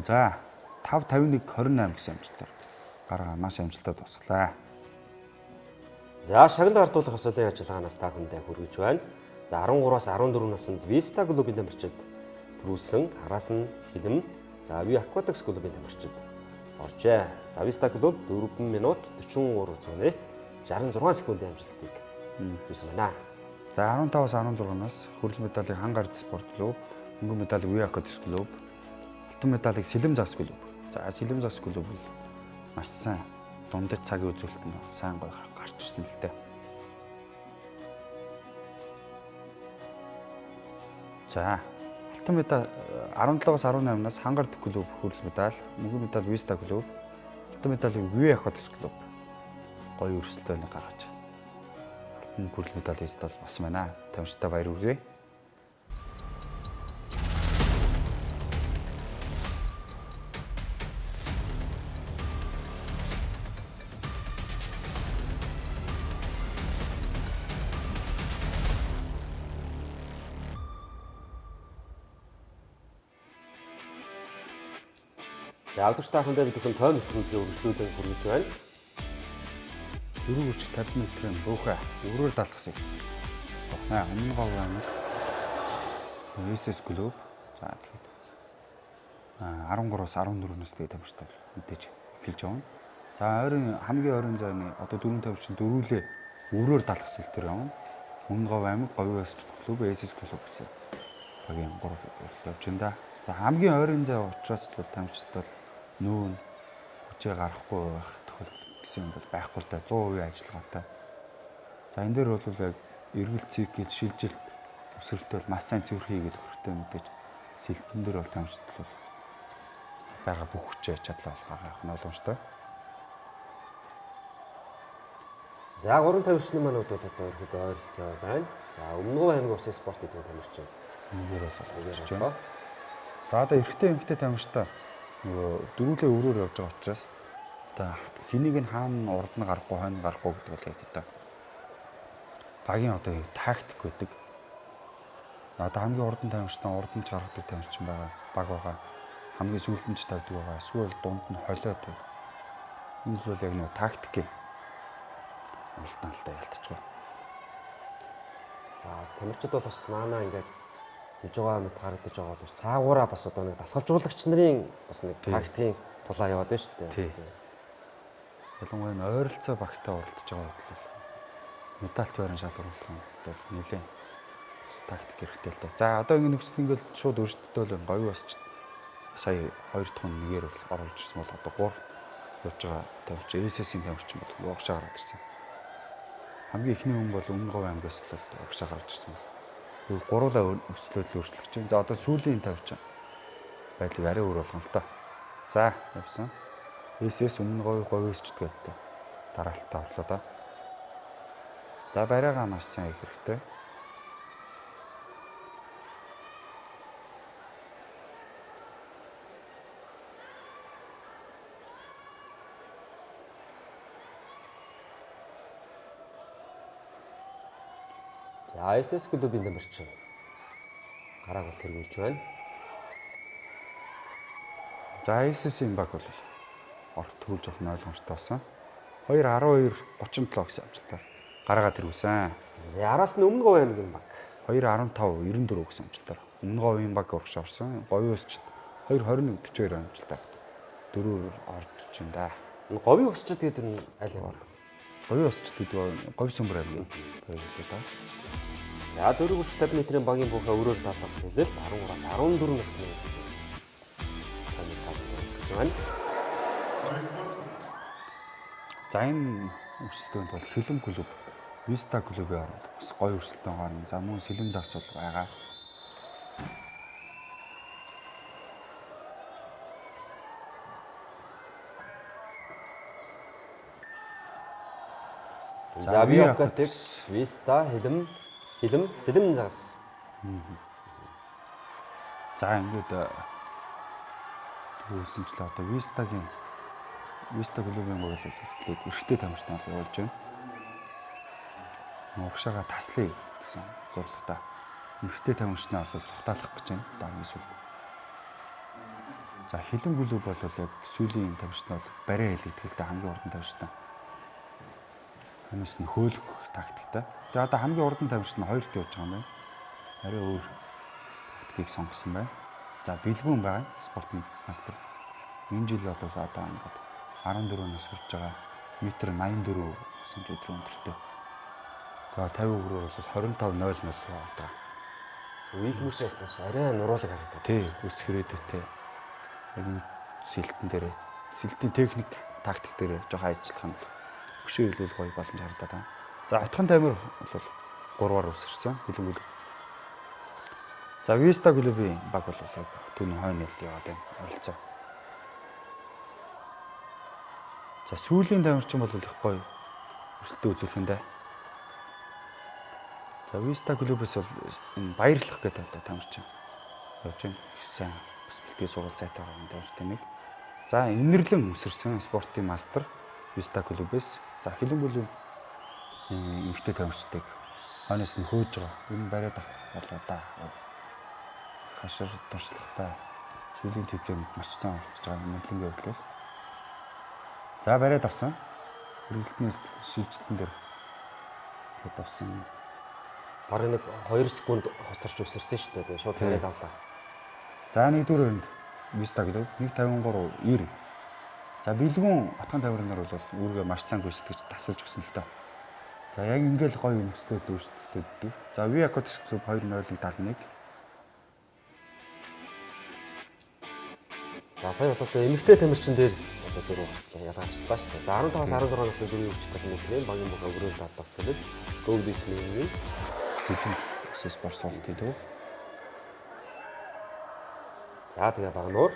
За 5-51-28 гэсэн амжилтаар гараа маш амжилттай дуусглаа. За шагнал гардуулах асуудлын ажиллагаанаас та бүхэндээ хүргэж байна. За 13-аас 14 наснд Vista клубын тамирчид төрүүлсэн араас нь Хилэм, за Ви Aquatics клубын тамирчид оржээ. За Vista клуб 4 минут 43 зууны 66 секундын амжилтыг хийсэн байна. За 15-аас 16-наас хүрэл медалийг Хан гард спорт клуб, мөнгөн медалийг Ви Aquatics клуб, алтан медалийг Сэлэм загас клуб. За Сэлэм загас клуб бол маш сайн дундаж цагийн үзүүлэлтэнд сайн гоё гарч ирсэн л дээ. За алтан медаль 17-аас 18-наас Хан гард клуб хүрэл медаль, мөнгөн медаль Vista клуб, алтан медалийг Ви Aquatics клуб гоё өрсөлдөөнд гаргаж алтан хүрэл медаль эзэд болсон байна. Тамирчтай баяр хүргэе. За авдагч та бүхэндээ бид бүхэн тойм хөтөлбөрийн өргөжлүүлэн хүргэж байна. Дөрөв үрч 50 м-ийн бөөхөө өрөөр даалгасыг. Бохнаа өмнө гол байна. SS клуб. За тэгэхэд 13-аас 14 насны тамирчтай мэдээж эхэлж явна. За хамгийн ойрын зайны одоо дөрөв тамирчин дөрүүлээ өрөөр даалгас хэл дээр явна. Өмнөгов аймаг говийн өсч клуб SS клуб гэсэн багийн 3 явж байна да. За хамгийн ойрын зай учраас бол тамирчид бол нүүн хүчээ гарахгүй байх тохиолдол гэсэн юм бол байхгүй л да 100% ажиллагаатай. За энэ дээр бол яг эргэл цикл шилжилт өсвөртөө маш сайн цэвэр хийгээд өгөхтэй мэдээж сэлтэн дээр бол тамирчид бол байгаа бүх хүчээ чадлаа болохоор явах нь боломжтой. За 3 тамирчны манууд бол одоо ерөөдөө ойролцоо байна. За Өмнөгов аймгийн усын спорт гэдэг тамирчин нэгээр бол ажиллаж байна. За одоо эрэгтэй эмэгтэй тамирчтай нөгөө дөрүүлээ өрөөр явж байгаа учраас одоо хэнийг нь хаана урд нь гарахгүй хойно гарахгүй гэдэг бол яг одоо багийн одоо тактик гэдэг. Одоо хамгийн урдан тамирчтай урдан ч гаргадаг тамирчин байгаа баг байгаа. Хамгийн сүүлдэнч тавьдаг байгаа. Эсвэл дунд нь холиод байна. Энэ бол яг нэг тактикийн амлалтаалтай ялтчихгүй. За тамирчид бол бас наанаа ингээд сэлж байгаа мэт харагдаж байгаа бол цаагаараа бас одоо нэг дасгалжуулагч нарын бас нэг тактикийн тулаа яваад байна шүү дээ. Ялангуяа энэ ойролцоо багтаа оролцож байгаа бол медальт байран шалгаруулах нь бол нэлээд тактик хэрэгтэй л дээ. За одоо ингэ нөхцөл ингээд шууд өрсөлдөөл говь басч сая 2 дахь нь нэгээр бол оруулж ирсэн бол одоо 3 явж байгаа тавьч SS-ийн тавьчин бол угшаа гараад ирсэн. Хамгийн ихний хүн бол Өмнөгов аймгаас л угшаа гарч ирсэн бол. Тэгвэл гуруулаа нөхцөлөд өөрчлөгч чинь. За одоо сүүлийн тавьчин байдлыг арай өөр болгоно л тоо. За явсан. SS Өмнөгов говьсчд гэдэг дараалтаа орлоо да. За барайгаа маш сайн их хэрэгтэй. За SS клубын тамирчин гарааг бол тэргүүлж байна. За SS-ийн баг бол орт төвлж авах нь ойлгомжтой болсон. 2-12-37 гэсэн амжилтаар гараагаа тэргүүлсэн. За араас нь Өмнөгов аймгийн баг 2-15-94 гэсэн амжилтаар Өмнөговын баг урагш орсон. Говийн өсчд 2-21-42 амжилтаар дөрөв орж байна да. Говийн өсчд гэдэг нь аль юм бэ? Говийн өсчд гэдэг говь сөмбөр аймгийн хэлээ да. За 4-50 м-ийн багийн бүхэ өрөөр даалгас хэлэл 13-аас 14 насны гэж байна. За энэ өрсөлдөөнд бол Хилэм клуб, Vista клубын оронд бас гоё өрсөлдөөн гарна. За мөн Сэлэм загас бол байгаа. За Ви Aquatics, Vista, Хилэм, Сэлэм загас. За ингээд түүсэнчлээ одоо Виста клубын гол эхлээд эрэгтэй тамирчин бол явуулж байна. Урагшаага таслая гэсэн зорилготой эрэгтэй тамирчнаа бол зүхтаалах гэж байна. Дараагийн эсвэл. За хилэн клуб бол яг сүүлийн тамирчин бол бариа хэлэгдэхэлтэй хамгийн урдан тамирчин. Ханаас нь хөөлөх тактиктай. Тэгээ одоо хамгийн урдан тамирчин нь 2-т явж байгаа юм байна. Арай өөр тактикийг сонгосон байна. За бэлгүүн байгаа спортын мастер. Энэ жил бол одоо ингээд 14 нас хүрч байгаа. Метр 84 см өндөртэй. За 50 өгрөөр бол 25.00 яваад байгаа. Үеийн хүмүүсээс бас арай нуруулаг харагдав. Тий, үс хэрэгдүүтэй. Яг энэ сэлтийн техник, тактик дээр жоохон ажиллах нь өшөө хэлбэл гоё боломж харагдаад байна. За Отхон Тамир бол 3-аар өсөрсөн хилэнгүүл. За Виста клубын баг бол яг түүний хойно яваад байна. Оролцоо. За сүүлийн тамирчин бол их гоё өрсөлдөө үзүүлэхэндээ. За Виста клубээс бол энэ баярлах гэдэг одоо тамирчин явж байна. Их сайн бас бэлтгэл сургууль сайтай байгаа тамирчин нэг. За инэрлэн өсөрсөн спортын мастер Виста клубээс. За хилэнгүүлийн эмэгтэй тамирчдыг хойноос нь хөөж байгаа. Энэ бариад авах болоо да. Хашир туршлагатай сүүлийн төвчөнд маш сайн оролцож байгаа нэглэнгээ өглөө. За бариад авсан. Хүрээлтнээс шилжилтэн дээр бариад авсан. Бараг нэг 2 секунд хоцорч өсөрсөн шүү дээ. Тэгээ шууд бариад авлаа. За нэгдүгээр өнд Виста гэдэг 1.53.90. За бэлгүүн Отхон Тамирнаар бол үүргээ маш сайн гүйцэтгэж тасалж өгсөн л доо. За яг ингээл гоё нөхцөлөд өөрчлөлттэй. За Ви Aquatics клуб 2.071. За сая бол эмэгтэй тамирчин дээр одоо зөрүү ялгарчлаа шүү дээ. За 15-аас 16 насны дөрвийн хүчтэй тамирчин багийн бүх өрөөл дадлагсаад Goldismane сэлэн өсөс спорт суулт хийдэг. За тэгээ багнуур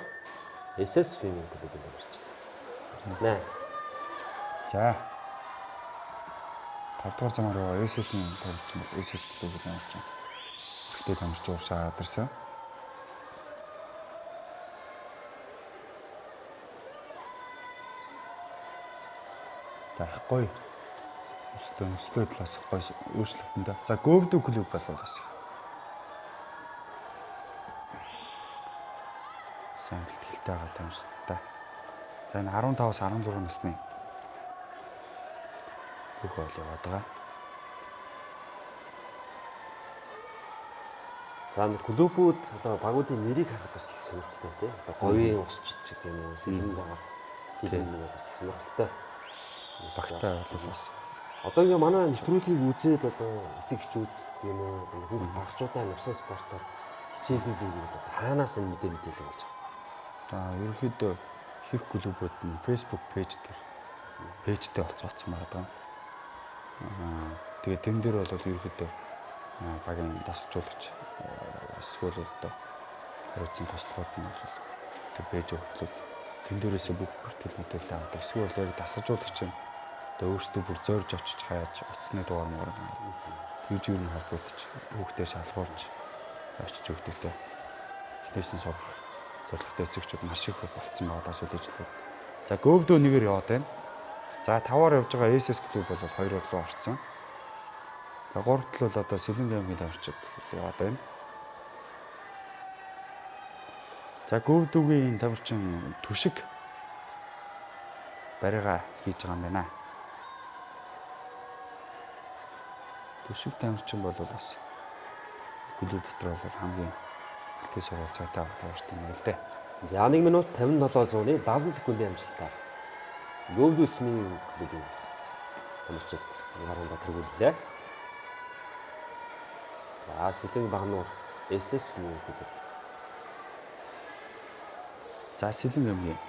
SS Female клубын тамирчин. Нэ. За 5 дугаар замаар яваа SS-ийн тамирчин бол SS клубын тамирчин. Ихтэй тамирчин уршаа адарсан. За их гоё. Өсөлтөө талаас их гоё өөрчлөлтөндөө. За Говдо клуб бол бас их сайн бэлтгэлтэй байгаа тамирчтай. За энэ 15-аас 16 насны бүх ойл яваад байгаа. За клубүүд одоо багуудын нэрийг харахад бас их сонирхолтой тийм. Одоо говийн усч гэдэг юм уу, сэлэн загас хийх бас их сонирхолтой. Багтай бол бас одоогийн манай нэвтрүүлгийг үзээд одоо эцэг эхчүүд юм уу, хүүхд багчуудаа нусан спортоор хичээлүүлэх юм бол хаанаас нь мэдээлэл болж байгаа. за ерөнхийдөө их клубүүд нь Facebook пэйжтэй олцсон байгаа. Тэгээ тэн дээр бол ерөнхийдөө багийн дасгалжуулагч эсвэл одоо хариуцсан туслахууд нь бол тэр пэйж хөтлөд тэн дээрээс бүх бүртгэл мэдээлэл авдаг. Эсвэл яг дасгалжуулагч нь одоо өөрсдөө бүр зорж очиж хаяаж оцсны дугаар мөр тэгж юу н холбогдож хүүхдээ шалгуулж очиж өгдөгтэй. Эхнээс нь сурах зорилготой эцэгчүүд маш их болцсон байгаа даа сүлжлүүд. За Говдо нэгээр яваад байна. За 5-аар явж байгаа SS клуб бол 2 руу орсон. За 3-т л бол одоо Сэлэн аймгийн тамирчид яваад байна. За Говдогийн тамирчин Түшиг бариага хийж байгаа юм байна. Түшиг тамирчин бол бас клуб дотор бол хамгийн бэлтгэл сургууль сайтай тавьсан юм л дээ. За 1 минут 57-ны 70 секундын амжилттай Goldismane клубын тамирчид гараанда тэргүүллээ. За Сэлэн багнуур SS Female гэдэг. За Сэлэн аймгийн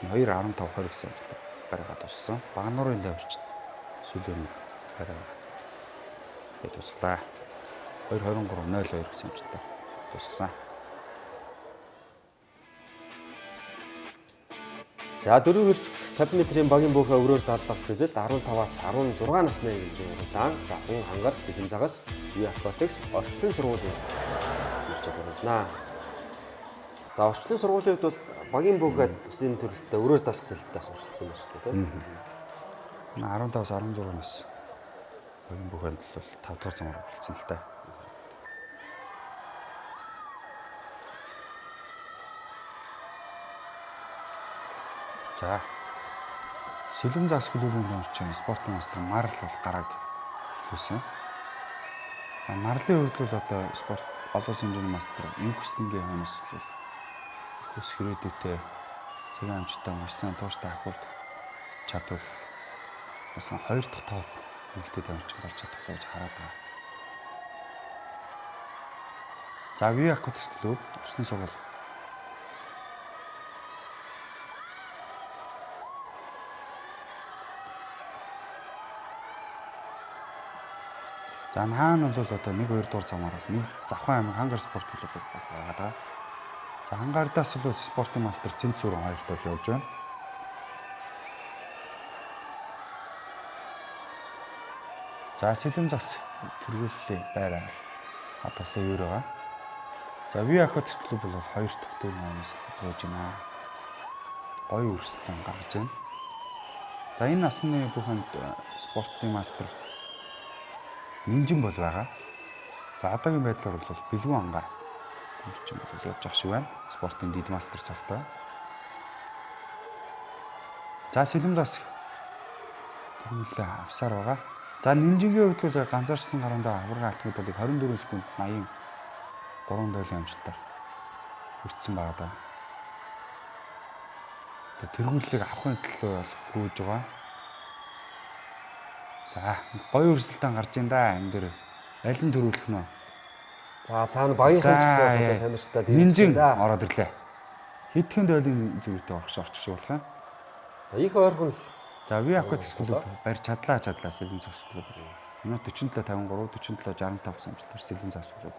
2.15-20 гэсэн амжилттай бариага тусгасан. Багнуурын тамирчид сүүлийн бариага тусглаа. 2.23.02 гэсэн амжилттай тусгасан. За дөрөв хөрч 50 метрийн багийн бөөхөө өрөөр дадлагсэлд 15-аас 16 насны хэмжээний удаан захын хангар сэлэн загас Ви Aquatics Орчлон сургуулийн нэрчил байна. За орчлон сургуулийн хувьд бол багийн бүүгээд бас энэ төрөлтөд өрөөр талах сэлтээс суралцсан байна шүү дээ. 15-аас 16 нас багийн бүхэнд бол 5 дахь замаар болсон л та. За. Сэлэм зас клубын дөрвчин спортын мастер Марл бол гарааг эхлүүлсэн. Марлын хувьд бол одоо спорт олон хэмжээний мастер юу хүснэгийн хойноос л их ус хэрэгдээтэй цагаан амжилттай маш сайн тууштай ахвал чадвал бас 2 дахь топ нэгтэй тамирчин болж чадах гэж хараад байгаа. За Виа Акватикс клуб өсний сургууль. За наан бол одоо 1-2 дугаар замаар нэг Завхан аймаг хангар спорт клуб байгаа даа. За хангардаас бол спортын мастер Цэнцүүрэн хоёрт бол явж байна. За Сэлэм зас тэргүүллийн байраа одоо сая юу байгаа. За Виа Акватикс клуб бол хоёрт төв наанаас явж байна. Гоё өрсөлдөөн гаргаж байна. За энэ насны бүхэнд спортын мастер Нинжин бол байгаа. За одоогийн байдлаар бол бэлгүүн ангаа тамирчин бол явж ах шиг байна. Спортын дид мастер цолтой. За Сэлэм зас тэргүүлээ авсаар байгаа. За Нинжингийн хувьд бол ганцаарчсан гаруунда аврагын алтмууд бол 24 секунд 80 3 дойлын амжилтаар хүртсэн байгаа даа. Тэргүүллийг авахын төлөө бол хөөж байгаа. За гоё өрсөлдөөн гарч ин да энэ дэр аль нь төрүүлэх нь вэ? За цаана багийнхан ч гэсэн одоо тамирчтай Нинжин ороод ирлээ. Хэдхэн дойлын зүгтээ орчих шиг болох юм. За их ойрхон л. За Виа Акватикс клуб барь чадлаа Сэлэм зас клуб. Минут 47 53 47 65 амжилтаар Сэлэм зас клуб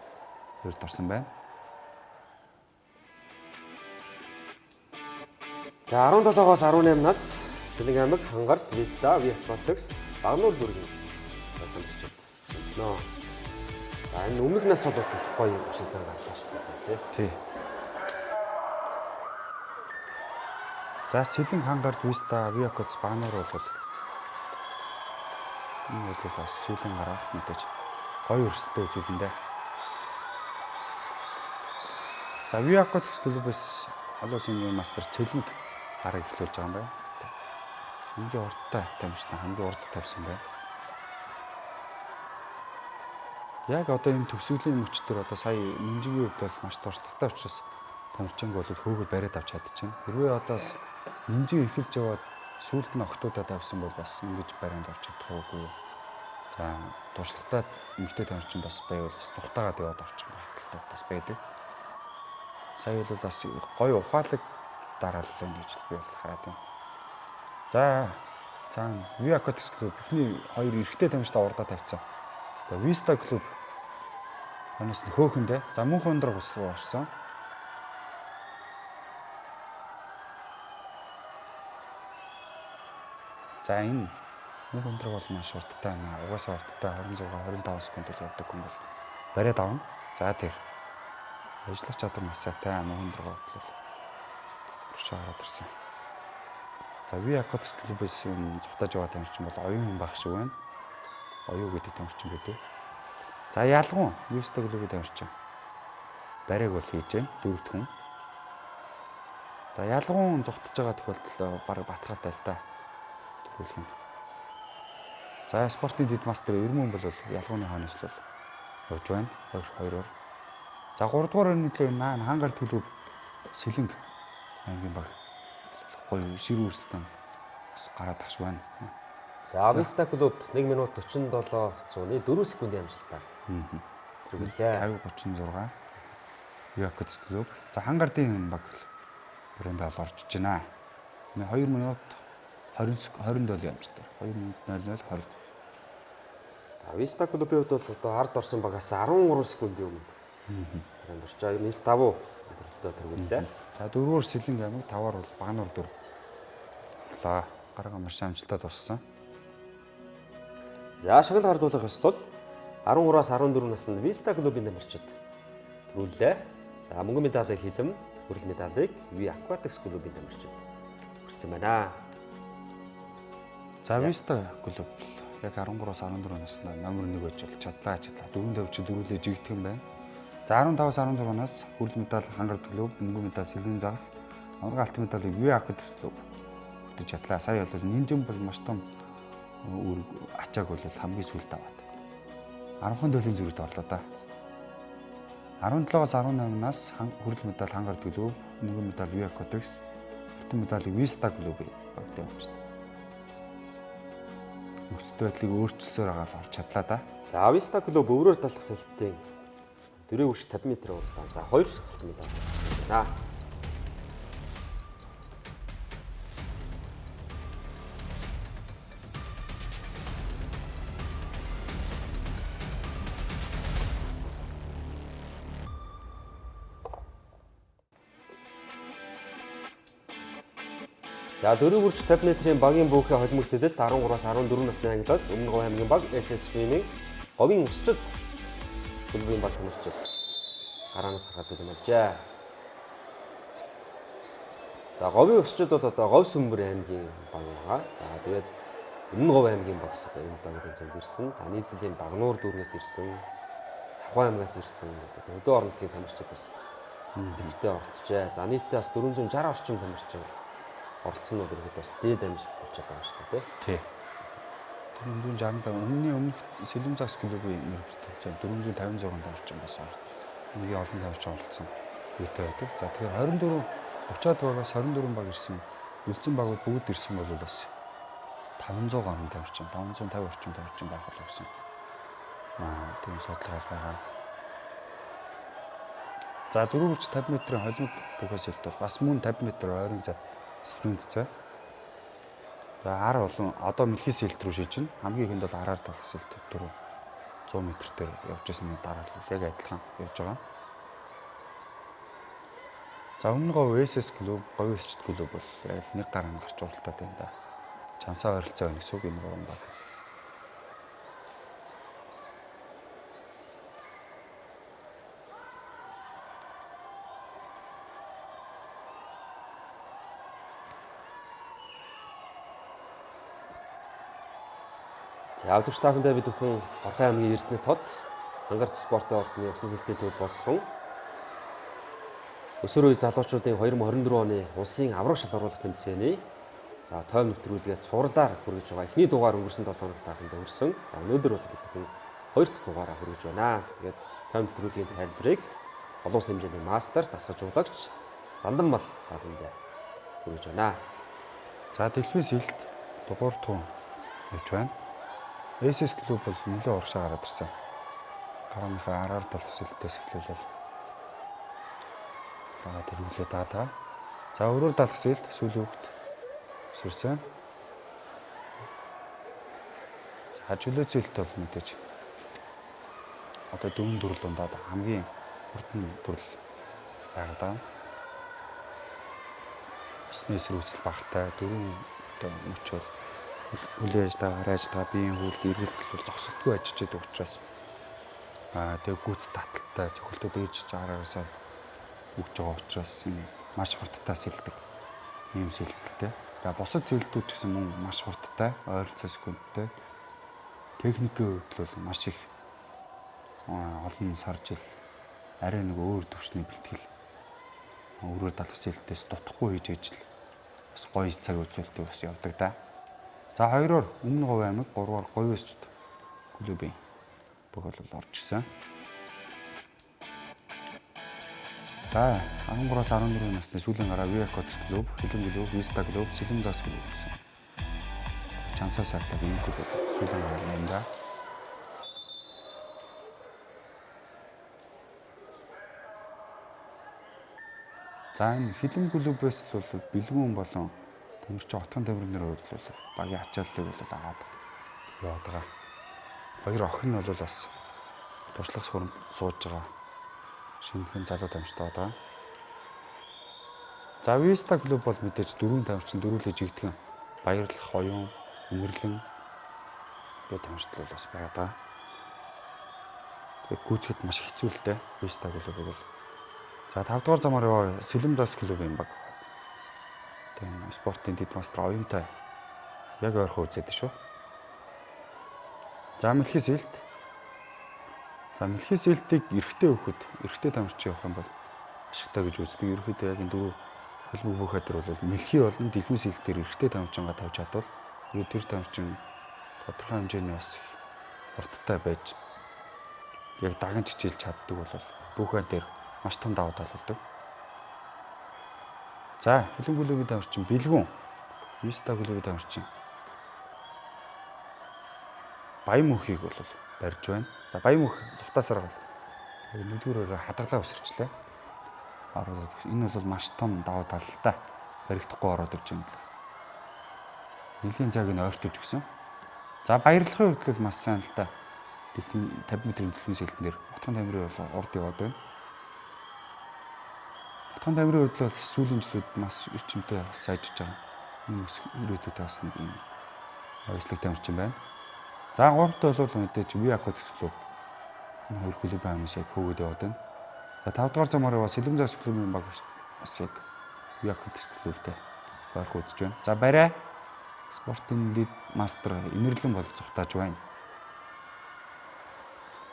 хоёрт орсон байна. За 17-оос 18 нас Шилэг аймаг Хангарт Виста Виа Акватикс багнуул дүргийн тамирчид. Нөө. За энэ өмнөх нас бол гоё шилдэг гарлаа шүү дээ тий. За Сэлэн Хангарт Виста Виа Акватикс багнуур бол энэ бол бас сүүлийн гарах мэдээж гоё өрсөлдөөн үзүүлэндээ. За Виа Акватикс клубээс олон улсын мастер Цэлэнг гараг эхлүүлж байгаа юм байна. Хамгийн урдтай тамирчин хамгийн урд тавьсан байна. Яг одоо энэ төгсгөлийн мөчтөр одоо сая Нинжингийн хувьд бол маш туршлагатай учраас тамирчинг бол хөөгөө бариад авч чадчихна. Хэрвээ одоо Нинжин эхэлж яваад сүүлд нь октоудаа тавьсан бол бас ингэж барианд орж чадахгүй. За туршлагатай эмэгтэй тамирчин бас байвал цухтаагаад яваад авчих магадaltaй бас байдаг. Сая бол бас гоё ухаалаг дараалал гэж би бол хараад байна. За Виа Акватикс клуб эхний хоёр эрэгтэй тамирчтай урдаа тавьсан. Тэгээ Виста клуб ханаас нь хөөхөндөө за мөнх өндөр ус руу орсон. За энэ мөнх өндөр бол маш урдтай байна. Угаасаа урдтай 26 25 секунд л явдаг хүн бол бариад авна. За тэр ажиллах чадвар маш сайтай мөнх өндөр бол уршаа гараад ирсэн. За Виа Акватикс клубээс зугатаж яваа тамирчин бол оюун юм байх шиг байна. Оюу гэдэг тамирчин байдаг. За ялгуун Виста клубын тамирчин бариг бол хийж байна. Дөрөвд хүн. За ялгуун зугатаж байгаа тохиолдол баг баталгаатай л та. Тэгвэл нь. За спортын дид мастер Ермөн бол ялгууны хойноос л явж байна. 2-2-оор. За 3 дугаар нийтлээ наан Хангарт клуб Сэлэнг аймгийн баг гоё шир үрсэлтэн бас гараад тахш байна. За Виста клуб 1 минут 47.4 секундын амжилтаа. Тэргүүлээ 50-36. Виа Акватикс клуб. За Хангардын баг брэнд орж иж байна. 2 минут 20 долларын амжилтаар. 2 минут 00 20. За Виста клубын хувьд бол одоо ард орсон багаас 13 секундын өмнө. Брэнд орж байгаа. Нийт 5 тэргүүлээ. За 4-оор Сэлэнг аймаг, 5-аар бол Багнуур 4. Гарга маш амжилттай туссан. За шагнал гардуулах ёслол 13-аас 14 наснд Виста клубын тамирчид төрүүллээ. За мөнгөн медалийн хилэм хүрэл медалийг UV Aquatics клубын тамирчид хүртсэн байна. За Vista клуб яг 13-аас 14 настай номер 1 байж бол чадлаа. Дөрөв тавьч дөрүүлээ жигдэх юм байна. За 15-аас 16-наас хүрэл медаль хангар клуб, мөнгөн медаль сэлэн загас, авраг алтан медалийг UV Aquatics клуб хүртэж чадлаа. Сая бол Нинжин бол маш том ачааг бол хамгийн сүүлд аваад 10хан төлөвийн зүрхт орлоо да. 17-аас 18-наас хүрэл медаль хангар клуб, мөнгөн медаль UV Aquatics, алтан медалийг Vista клуб өгдөг юм байна. Нөхцөл байдлыг өөрчилсөөр агаал орч чадлаа да. За Vista клуб өврөөр талах сэлтийн дөрөв хүрч 50 м уралдаан. За 2 алтан медаль байна. За 4 хүрч 50 м-ийн багийн бөөхөө холимог сэлэлт 13-аас 14 насны ангилал Өмнө Говь аймгийн баг SS Swimming говийн өсчид клубын баг тамирчид гараанаас харахад бэлэмжээ. За говийн өсчид бол одоо Говь Сүмбэр аймгийн баг байгаа. За тэгээд Өмнө Говь аймгийн баг гэсэн энэ багийн тэмцээнд ирсэн. За нийслэлийн Багнуур дүүргээс ирсэн. Завхан аймгаас ирсэн. Одоо өдөө орнотын тамирчид бас тэмцээтэй оролцжээ. За нийтдээ бас 460 орчим тамирчин оролцсон нь бол бас дээд амжилт болчиход байгаа шүү дээ. Тий. 465 өмнөх сэлэм загас клубын нэрвчтэй 456 орчим байсан. Ингээ олон тамирчин оролцсон үетэй байдаг. За тэгэхээр 30-аад багаас 24 баг ирсэн. Үлдсэн багууд бүгд ирсэн бол бас 500 гаруй тамирчин, 550 орчим тамирчин байх болов гэсэн. Тийм судалгаа байгаа. За 4 хүрч 50 м-ийн холимог бүхээс илт бол бас мөн 50 м ойрын зай спринт зай. За ар болон одоо мэлхий сэлт рүү шийдэж байна. Хамгийн ихэнд бол араар талах сэлт дөрөв 100 м дээр явж байсны дараа л яг адилхан явж байгаа. За Өмнө Говь SS клуб, Говийн өсчид клуб бол яг нэг гараа гарч уралдаад байна да. Чансаа ойролцоо байна гэсэн үг энэ гурван баг. За авдагч та бүхэндээ бид бүхэн Орхон аймгийн Эрдэнэ тод ангарч спортын ордны усан сэлтийн төв болсон өсвөр үе залуучуудын 2024 оны улсын авраг шалгаруулах тэмцээний за тойм нэвтрүүлгээ цувралаар хүргэж байгаа. Эхний дугаар өнгөрсөн 7 хоногт та бүхэнд өрсөн. За өнөөдөр бол бид бүхэн хоёр дахь дугаараа хүргэж байна. Тэгээд тойм нэвтрүүлгийн тайлбарыг олон улсын хэмжээний мастер дасгалжуулагч Занданмал та бүхэндээ хүргэж байна. За дэлхийн сэлд дугаар тун явж байна. SS клуб бол нэлээд урагшаа гараад ирсэн. Гарааныхаа араар талх сэлтээс эхлүүлэл тэргүүлээд байгаа. За өрөөр талх сэлт сүүлүүхт сэрсэн. За чөлөө сэлт бол мэдээж одоо дөрвөн төрөл дундаад хамгийн хурдан төрөл байгаа даа. Бизнес рүүцэл багтай дөрвөн одоо мөч бол үйл ажиллагаа, гараа ажиллагаа, биеийн хөл, эргэлт бол зогсолтгүй ажиллаж байдаг учраас тэгээ гүйц таталтай цохилтууд ээж чараагаасаа өгч байгаа учраас энэ маш хурдтай сэлдэг ийм сэлттэй. За бусад сэлтүүд ч гэсэн мөн маш хурдтай, ойролцоо секундтай. Техникийн хувьд бол маш их олон сар жил арай нэг өөр төвчний бэлтгэл өрөөр талх сэлтээс дутхгүй хийж ажил бас гоё цаг үзүүлэлтийг бас явдаг да. За хоёроор Өмнө Говь аймаг, гурваар Говийн өсчид клубын бүх бол орж ирсэн. За 13-аас 14 насны сүүлийн гараа UV Aquatics клуб, Хилэн клуб, Vista клуб, Сэлэн загас клуб гэсэн. Чансаа сайтаа энэ клуб сүүлийн гараа юм да. За энэ Хилэн клубээс бол бэлгүүн болон тамирчин отгон тамирчнэр бол багийн ачааллыг бол аваад яваад байгаа. Хоёр охин нь бол бас туршлага сурам сууж байгаа. Шинэхэн залуу тамирчтай байгаа. За Vista клуб бол мэдээж дөрвөн тамирчин дөрүүлээ жигтгэн баярлах, оюун, үнэрлэн гэх тамирчид бол бас байгаа. Тэг гүйцэхэд маш хэцүү л дээ Vista клуб бол. За 5 дугаар замаар яваа Сэлэмбрас клубын баг. Тэгээ спортын дэд мастер оюунтай яг ойрхон үзээд шүү. За Мэлхисэлт. За Мэлхисэлтийг эрэгтэй хөхөд, эрэгтэй тамирчин явах юм бол ашигтай гэж үздэг. Ерөнхийдөө яг энэ дөрөв холбог бүх хатар бол Мэлхи болон дэлхийн сэлтээр эрэгтэй тамирчингаа тавьж чадвал тэр тамирчин тодорхой хэмжээний бас спорттой байж яг даган чичээлж чаддаг бол бүхэн дээр маш том давуу тал болдог. За хөлөн клубын тамирчин Бэлгүн, Виста клубын тамирчин Баямөнхийг бол барьж байна. За Баямөнх цухтаасаар нэгдүгээрээ хадгалаа өсөрчлээ. Энэ бол маш том давуу талтай баригдахгүй ороод ирж байна. Нэлийн цаг нь ойртож өгсөн. За баярлахын хувьд бол маш сайн л да. Дэлхийн 50 м-ийн дэлхийн сэлтнэр Утган тамирын бол урд яваад байна. Утган тамирын хувьд бол сүүлийн жилүүд маш эрчимтэй сайжирч байгаа. Энэ ирээдүйд бас нэг юм ажлыг тамирчин байна. За гуравт бол мэдээж Виакот клуб. Энэ хоёр клубын хамаас яг хөөгд яваад байна. За 5 дугаар замаар бас Сэлэмзас клубын баг бас яг Виакот клубтэй ойрхон үзэж байна. За барай. Спортын лид мастер Инэрлэн бол цухтааж байна.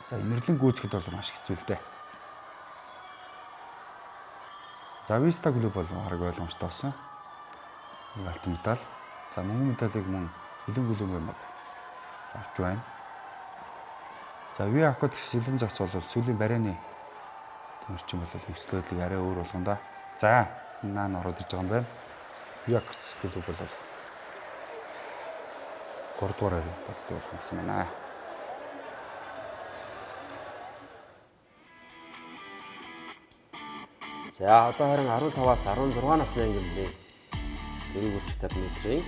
За Инэрлэн гүйцэхэд бол маш хэцүү л дээ. За Виста клуб бол хараг ойлгомжтой болсон. Алтан медаль. За мөнгөн медалийг мөн хөлөн клубын баг авч байна. За Виакот Сэлэмзас бол сүүлийн барайны тамирчин бол нөхцөлөдлийг арай өөр болгоно да. За наан ороод иж байгаа юм байна. Виакот клуб бол 3 дугаар бацтай болсон байна. За одоо харин 15-аас 16 насны ангиллын дөрөв хүртэл 50 м-ийн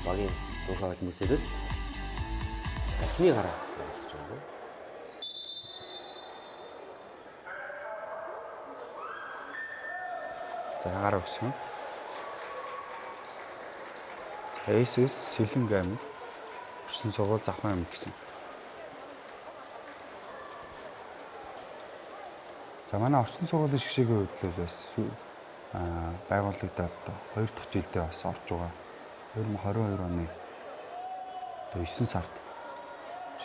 багийн дуусаа холбогсолд эхний гараа гаргаж байна. За гараа өгсөн. Эсэс Сэлэнг аймаг Орчин сургууль Завхан аймаг гэсэн. За манай орчин сургуулийн шгшээгийн хувьд бас байгуулагдаад 2 дахь жилдээ бас орж байгаа. 2022 оны 9 сард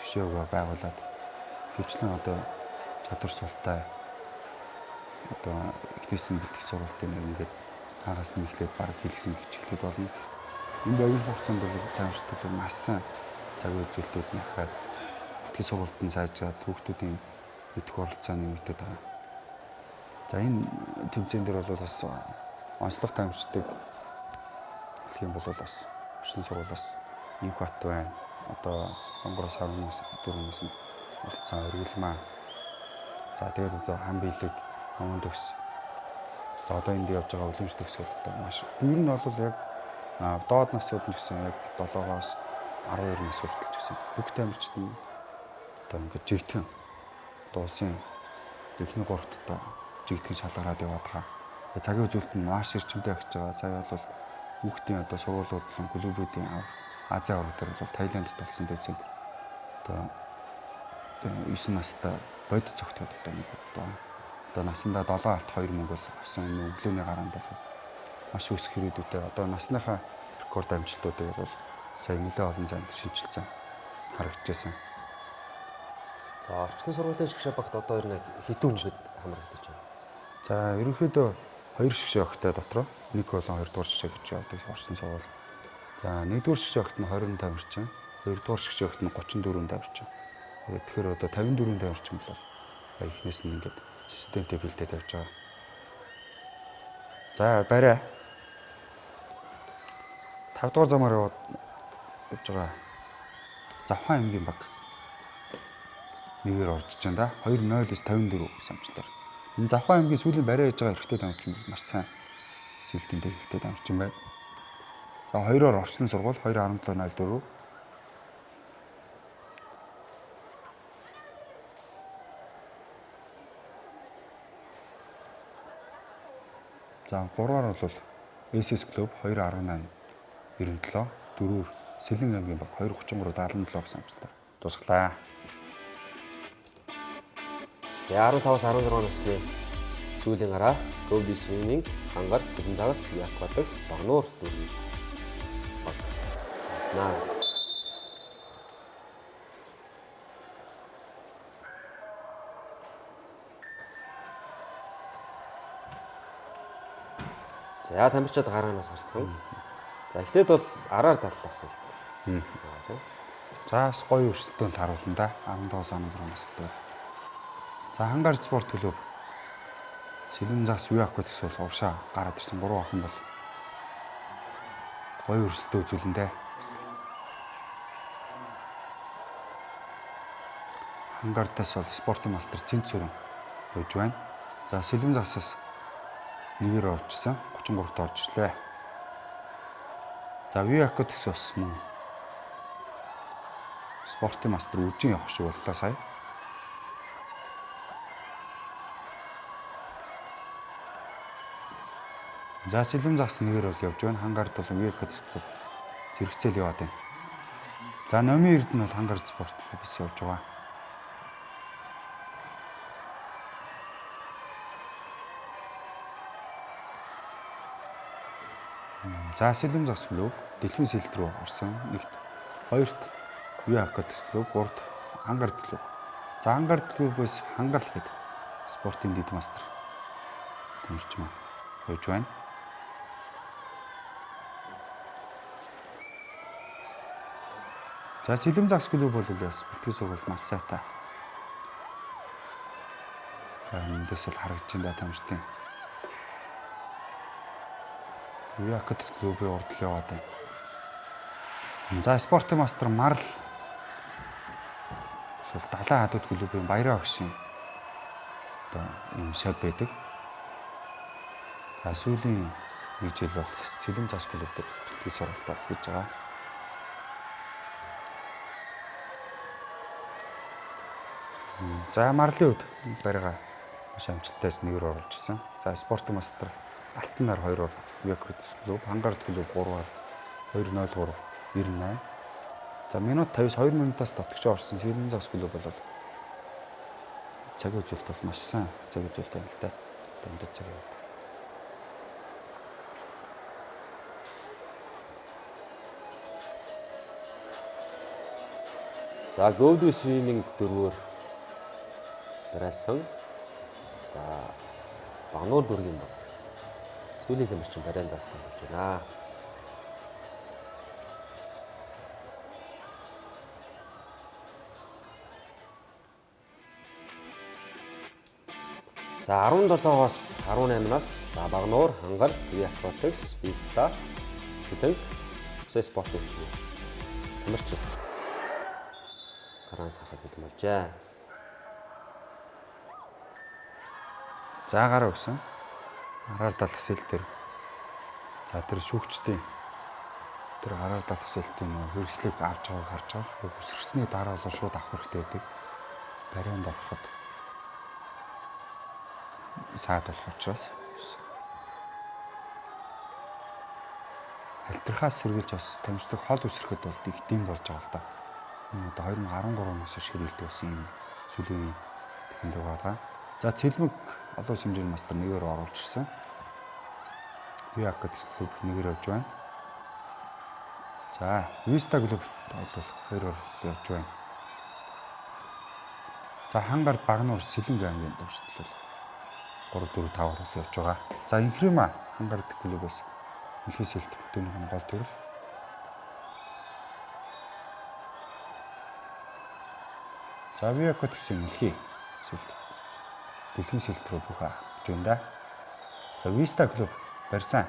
шгшээгөө байгуулад хөвчлэн одоо чадвар султай одоо ихнийсэн бэлтгэх сургалтын ингээд хагас нь эхлээд баг хэлсэн хичээлүүд болно. Энэ баян хугацаанд бол таамжтууд маш сайн цаг үзүүлэлтүүд нэхээд бэлтгэх сургалтын сайжраад хүүхдүүдийн идэх оролцоо нэмэгдээд байгаа. За энэ тэмцээн дээр бол бас онцлог таамжтай гэх юм бол бас орчин сургуулиас Инх бат байна. Одоо Хонгороос 14-өөс нь болцсон Оргилмаа. За тэгээд одоо хан биелэг Номон төгс одоо энд явж байгаа үлэмж төгсгөл одоо маш бүр нь бол яг доод насууд нь гэсэн яг 7-оос 12 нас хүртэл гэсэн бүх тамирчид нь одоо ингээд жигтгэн дуусын эхний 3-т одоо жигтгэн шалгараад яваад байгаа. Цагийн үзүүлэлт нь маш эрчимтэй агч байгаа. Сая бол хүүхдийн одоо сургуулиуд болон клубүүдийн Азийн аврал дээр бол Таиландд болсон төвцөнд одоо 9 настай бодит цогтод одоо нэг одоо насандаа 7 алт 2 мөнгө бол авсан энэ өглөөний гараанд бол маш өсөх хэрэгүүдтэй одоо насныхаа рекорд амжилтуудыг бол сая нэлээд олон занд шинжилсэн харагдчихсан. За орчин сургуулийн шгшээ багт одоо ер нь хэдэн хүндэд хамрагдаж байна? За ерөнхийдөө 2 шгшээ огтой дотроо нэг болон 2 дугаар шгшээ гэж явдаг орчин сургууль. За 1 дугаар шгшээ огт нь 20 тамирчин, 2 дугаар шгшээ огт нь 34 тамирчин. Тэгэхээр одоо 54 тамирчин бол эхнээс нь ингээд системтэй бэлдээд явж байгаа. За барай. 5 дугаар замаар явж байгаа. Завхан аймгийн баг нэгээр орж иж байна да. 2-0-54 самчлаар. Энэ Завхан аймгийн сүүлийн барай хийж байгаа эрэгтэй тамирчин маш сайн сэлтийн дээр эрэгтэй тамирчин байна. За 2-оор орчлон сургууль 2-17-04. За 3-аар бол SS клуб 2-18-97, 4-өр Сэлэн аймгийн баг 2-33-77 гэсэн амжилтаар дуусглаа. За 15-аас 16 насны Сүүлийн гараа Gold Swimming, Хангар, Сэлэнзагас, Aquatics, Багнуур дүүргийн баг. Наа. За тамирчид гараанаас харсан. За эхлээд бол араар далласан л. За бас гоё өрсөлдөөнд харуулна да. 15 санаараас өгдөг. За Хангар спорт клуб Сэлэнзагас Aquatics бол уршаа гараад ирсэн 3 охин бол гоё өрсөлдөө үзүүлэндээ. Хангартаас бол спортын мастер Цэнцүрэн явж байна. За Сэлэнзагасаас нэгээр оржсэн 33-т орж ирлээ. За Aquatics бас мөн спортын мастер үжин явах шиг боллоо сая. За Сэлэнзагас нэгээр бол явж байна. Хангард бол Aquatics клуб зэрэгцээл яваад байна. За номын эрд нь бол Хангар спорт клуб явж байгаа. За Сэлэнзагас клуб дэлхийн сэлт рүү орсон. Нэгт, хоёрт Aquatics клуб, гуравт Хангар клуб. За Хангар клубээс Хангал гэдэг спортын дэд мастер тамирч маань явж байна. За Сэлэнзагас клуб бол бас бэлтгэл сургалт маш сайтай. Эндээс бол харагдаж байна тамирчдын. Aquatics клубын урд л яваад байна. За спортын мастер Марл бол Далайн хадууд клубын Баяраа багшийн одоо юм шав байдаг. За сүүлийн нэг жил бол Сэлэнзагас клуб дээр бэлтгэл сургалт хийж байгаа. За Марлын үед Баяраа маш амжилттай нэгээр оруулж ирсэн. За спортын мастер Алтан нар 2-оор Aquatics клуб, Хангар клуб 3-аар 2-0-3 98. За минут 50-с 2 минутаас дотогч орсон Сэлэнзагас клуб бол цаг үзүүлэлт бол маш сайн цаг үзүүлэлт байна л да. Дундад цаг яваад. За Gold Swimming 4-өөр барайсан. За Багнуур дүүргийн баг. Сүүлийн тамирчин барайнд авах гэж байна. За 17-аас 18-наас за Багнуур, Хангар, Aquatics, Vista, Сэлэнт, спорт клуб тамирчин гараанаас харахад бэлэн болжээ. За гараа өгсөн. Араар далах сэл дээр. За тэр шүүгчдийн тэр араар далах сэлтийн хэрэгслийг авч байгааг харж байгаа. Үсрэсний дараа бол шууд авах хэрэгтэй байдаг. Барианд ороход саад болох учраас альтрахаас сэргийлж бас тамирчдаг хол үсрэхэд бол их дэм болж байгаа л да. Энэ одоо 2013 оноос хойш хэрэгэлдэг болсон юм сүлийн тэхэнд байгаа. За цэлмэг олон хэмжээний мастер нэгээр оруулж ирсэн. Aquatics клуб нэгээр явж байна. За Vista клуб бол 2-оор явж байна. За Хангар, Багнуур, Сэлэнг аймгийн дурсдал бол 3-4-5-аар явж байгаа. За Инхрима Хангар клубээс дэлхийн сэлт хөтөөнийх нь гол төрөл. За Aquatics-ийн дэлхийн сэлт дэлхийн сэлт рүү бүх авч байна да. За Vista клуб барьсан.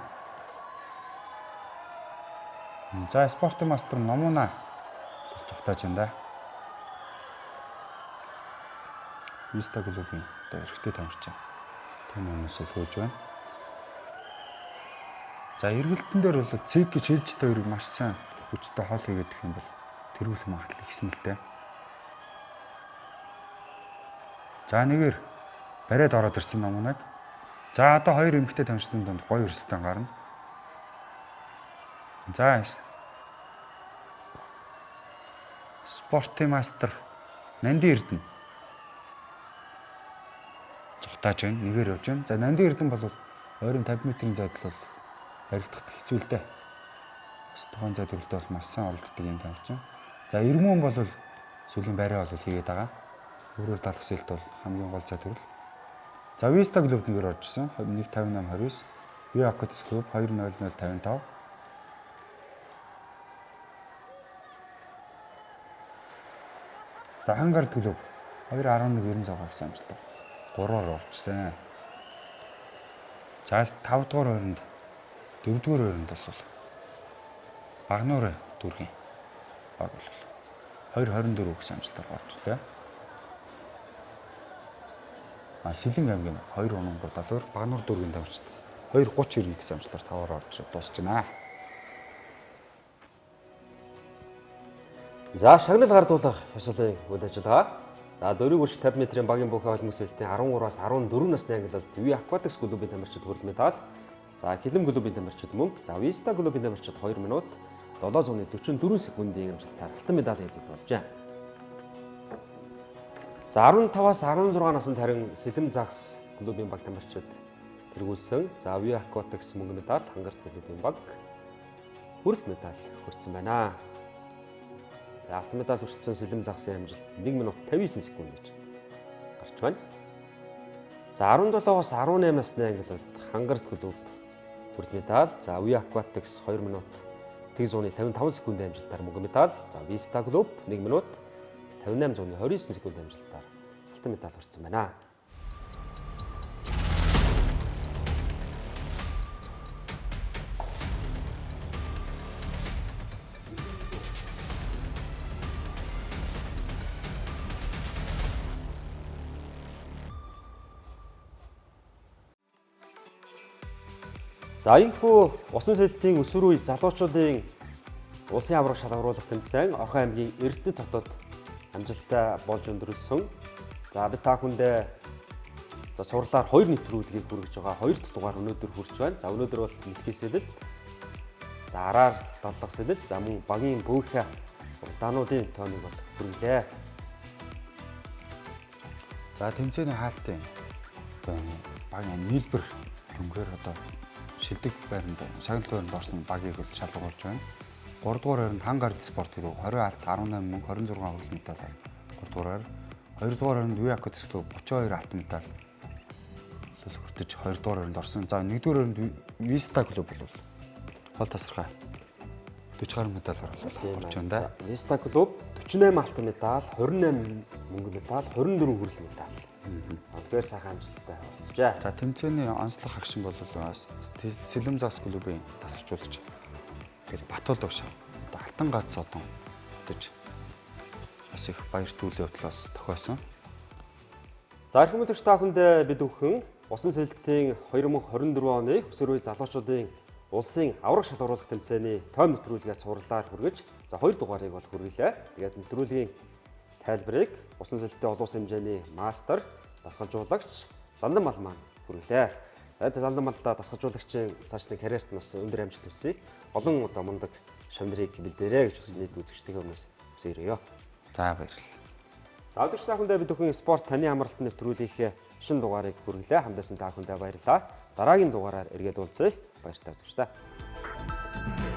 За спортын мастер Номуна цогтааж байна да. Vista клубын одоо эрэгтэй тамирчин. Тэр хүмүүс л хөөж байна. За эргэлтэн дээр бол цэг гэж хэлжтэй өрөг маш сайн хүчтэй хол хийгээд их юм бол тэргүүлэх магадлал ихсэн л дээ. За нэгээр бариад ороод ирсэн Номунаг. За одоо хоёр эмэгтэй тамирчдын донд гоё өрсөлдөөн гарна. За спортын мастер Нанди Эрдэнэ дутааж байна. Нэгээр явж байна. За Нанди Эрдэнэ бол ойрын 50 м-ийн зайд бол баригдахад хэцүү л дээ. Тухайн зай төрөлтөө бол маш сайн оролцдог юм тавьж байна. За Эрмөн бол сүүлийн байраа бол хийгээд байгаа. Өөрөөр талах сэлт бол хамгийн гол зай төрөл. За Vista клуб нэгээр орж ирсэн. 15829. Via Aquatics клуб 20055. За Хангард клуб 21196 гэсэн амжилттай 3-оор орчихсон. За 5 дугаар ойронд 4 дугаар ойронд бол Багнуур дүүргийн баг бол 224 гэсэн амжилтаар орчихлоо. Сэлэн аймгийн 273 Багнуур дүүргийн давчид 239 гэсэн амжилтаар 5-аар орж дуусч байна. За шагнал гардуулах ёслолын үйл ажиллагаа. За дөрвийг өрш 50 м-ийн багийн бүхэн холбог сэлтийн 13-аас 14 насны ангилалд Via Aquatics клубын тамирчид хүрэл медаль. За Хилэм клубын тамирчид мөнгө. За Vista клубын тамирчид 2 минут 7:44 секундын амжилтаар алтан медаль эзэж болжээ. За 15-аас 16 наснд харин Сэлэм загас клубын баг тамирчид тэргүүлсэн. За Via Aquatics мөнгө медаль, Хангарт клубын баг хүрэл медаль хүртсэн байна. Алтан медаль хүртсэн Сэлэм загасын амжилт 1 минут 59 секунд гэж гарч байна. За 17-оос 18 насны ангилалд Хангарт клуб хүрэл медаль. За Via Aquatics 2 минут 1:55 секундын амжилтаар мөнгө медаль. За Vista клуб 1 минут 58:29 секундын амжилтаар алтан медаль хүртсэн байна. За энэхүү усан сэлтийн өсвөр үе залуучуудын улсын аврах шалгаруулах тэмцээн Орхон аймгийн Эрдэнэ хотод амжилттай болж өндөрлсөн. За бид та бүхэндээ цувралаар 2 нэвтрүүлгийг хүргэж байгаа. 2 дахь дугаар өнөөдөр хүрч байна. За өнөөдөр бол нэлхий сэлэлт. За араар даллах сэлэлт. За мөн багийн бөөхө уралдаануудын тоймыг бол хүргэлээ. За тэмцээний хаалтын багийн нийлбэр дүнгээр одоо шилдэг байранд шагналт байранд орсон багийг бол шалгуулж байна. 3 дугаар байранд Хангард спорт клуб 20 алт 18 мөнгө 26 хүрэлт медаль 3 дугаараар 2 дугаар байранд Via Aquatics клуб 32 алт медаль хүртэж 2 дугаар байранд орсон. За 1 дугаар байранд Vista клуб бол хол тасархай 40 гаруй медаль орж байна да. Vista клуб 48 алтан медаль, 28 мөнгө медаль, 24 хүрэлт медаль. Тэгэхээр сайхан амжилттай болцжээ. За тэмцээний онцлог хагшин бол Сэлэм загас клубын тасарчуулагч Батуул багш одоо алтан гац одон өдөж бас их баяр түлээ бодлоос тохиосон. За эрхэм бүлэгч та бүхэнд бид бүхэн усан сэлтийн 2024 оны өсвөр үе залуучуудын улсын аврах шалгаруулах тэмцээний тойм нэвтрүүлгээ цувралаар хүргэж за 2 дугаарыг бол хүргэлээ. Тэгээд нэвтрүүлгийн тайлбарыг усан сэлтийн олон улсын хэмжээний мастер дасгалжуулагч Зандан мал маань хүргэлээ. Тэгээд Зандан малдаа дасгалжуулагчийн цаашдын карьерт бас өндөр амжилт хүсье. Олон одоо мундаг шамдрыг бэлдээрэй гэж бас нийт үзэгчдийн өмнөөс хүсээрээ. За баярлалаа. За өдөрч та бүхэнд бид бүхэн спорт таны амралтын нэвтрүүлгийнхээ шинэ дугаарыг хүргэлээ. Хамтдаа та бүхэндээ баярлалаа. Дараагийн дугаараар эргээд уулзъя. Баяртай үзэгчдээ.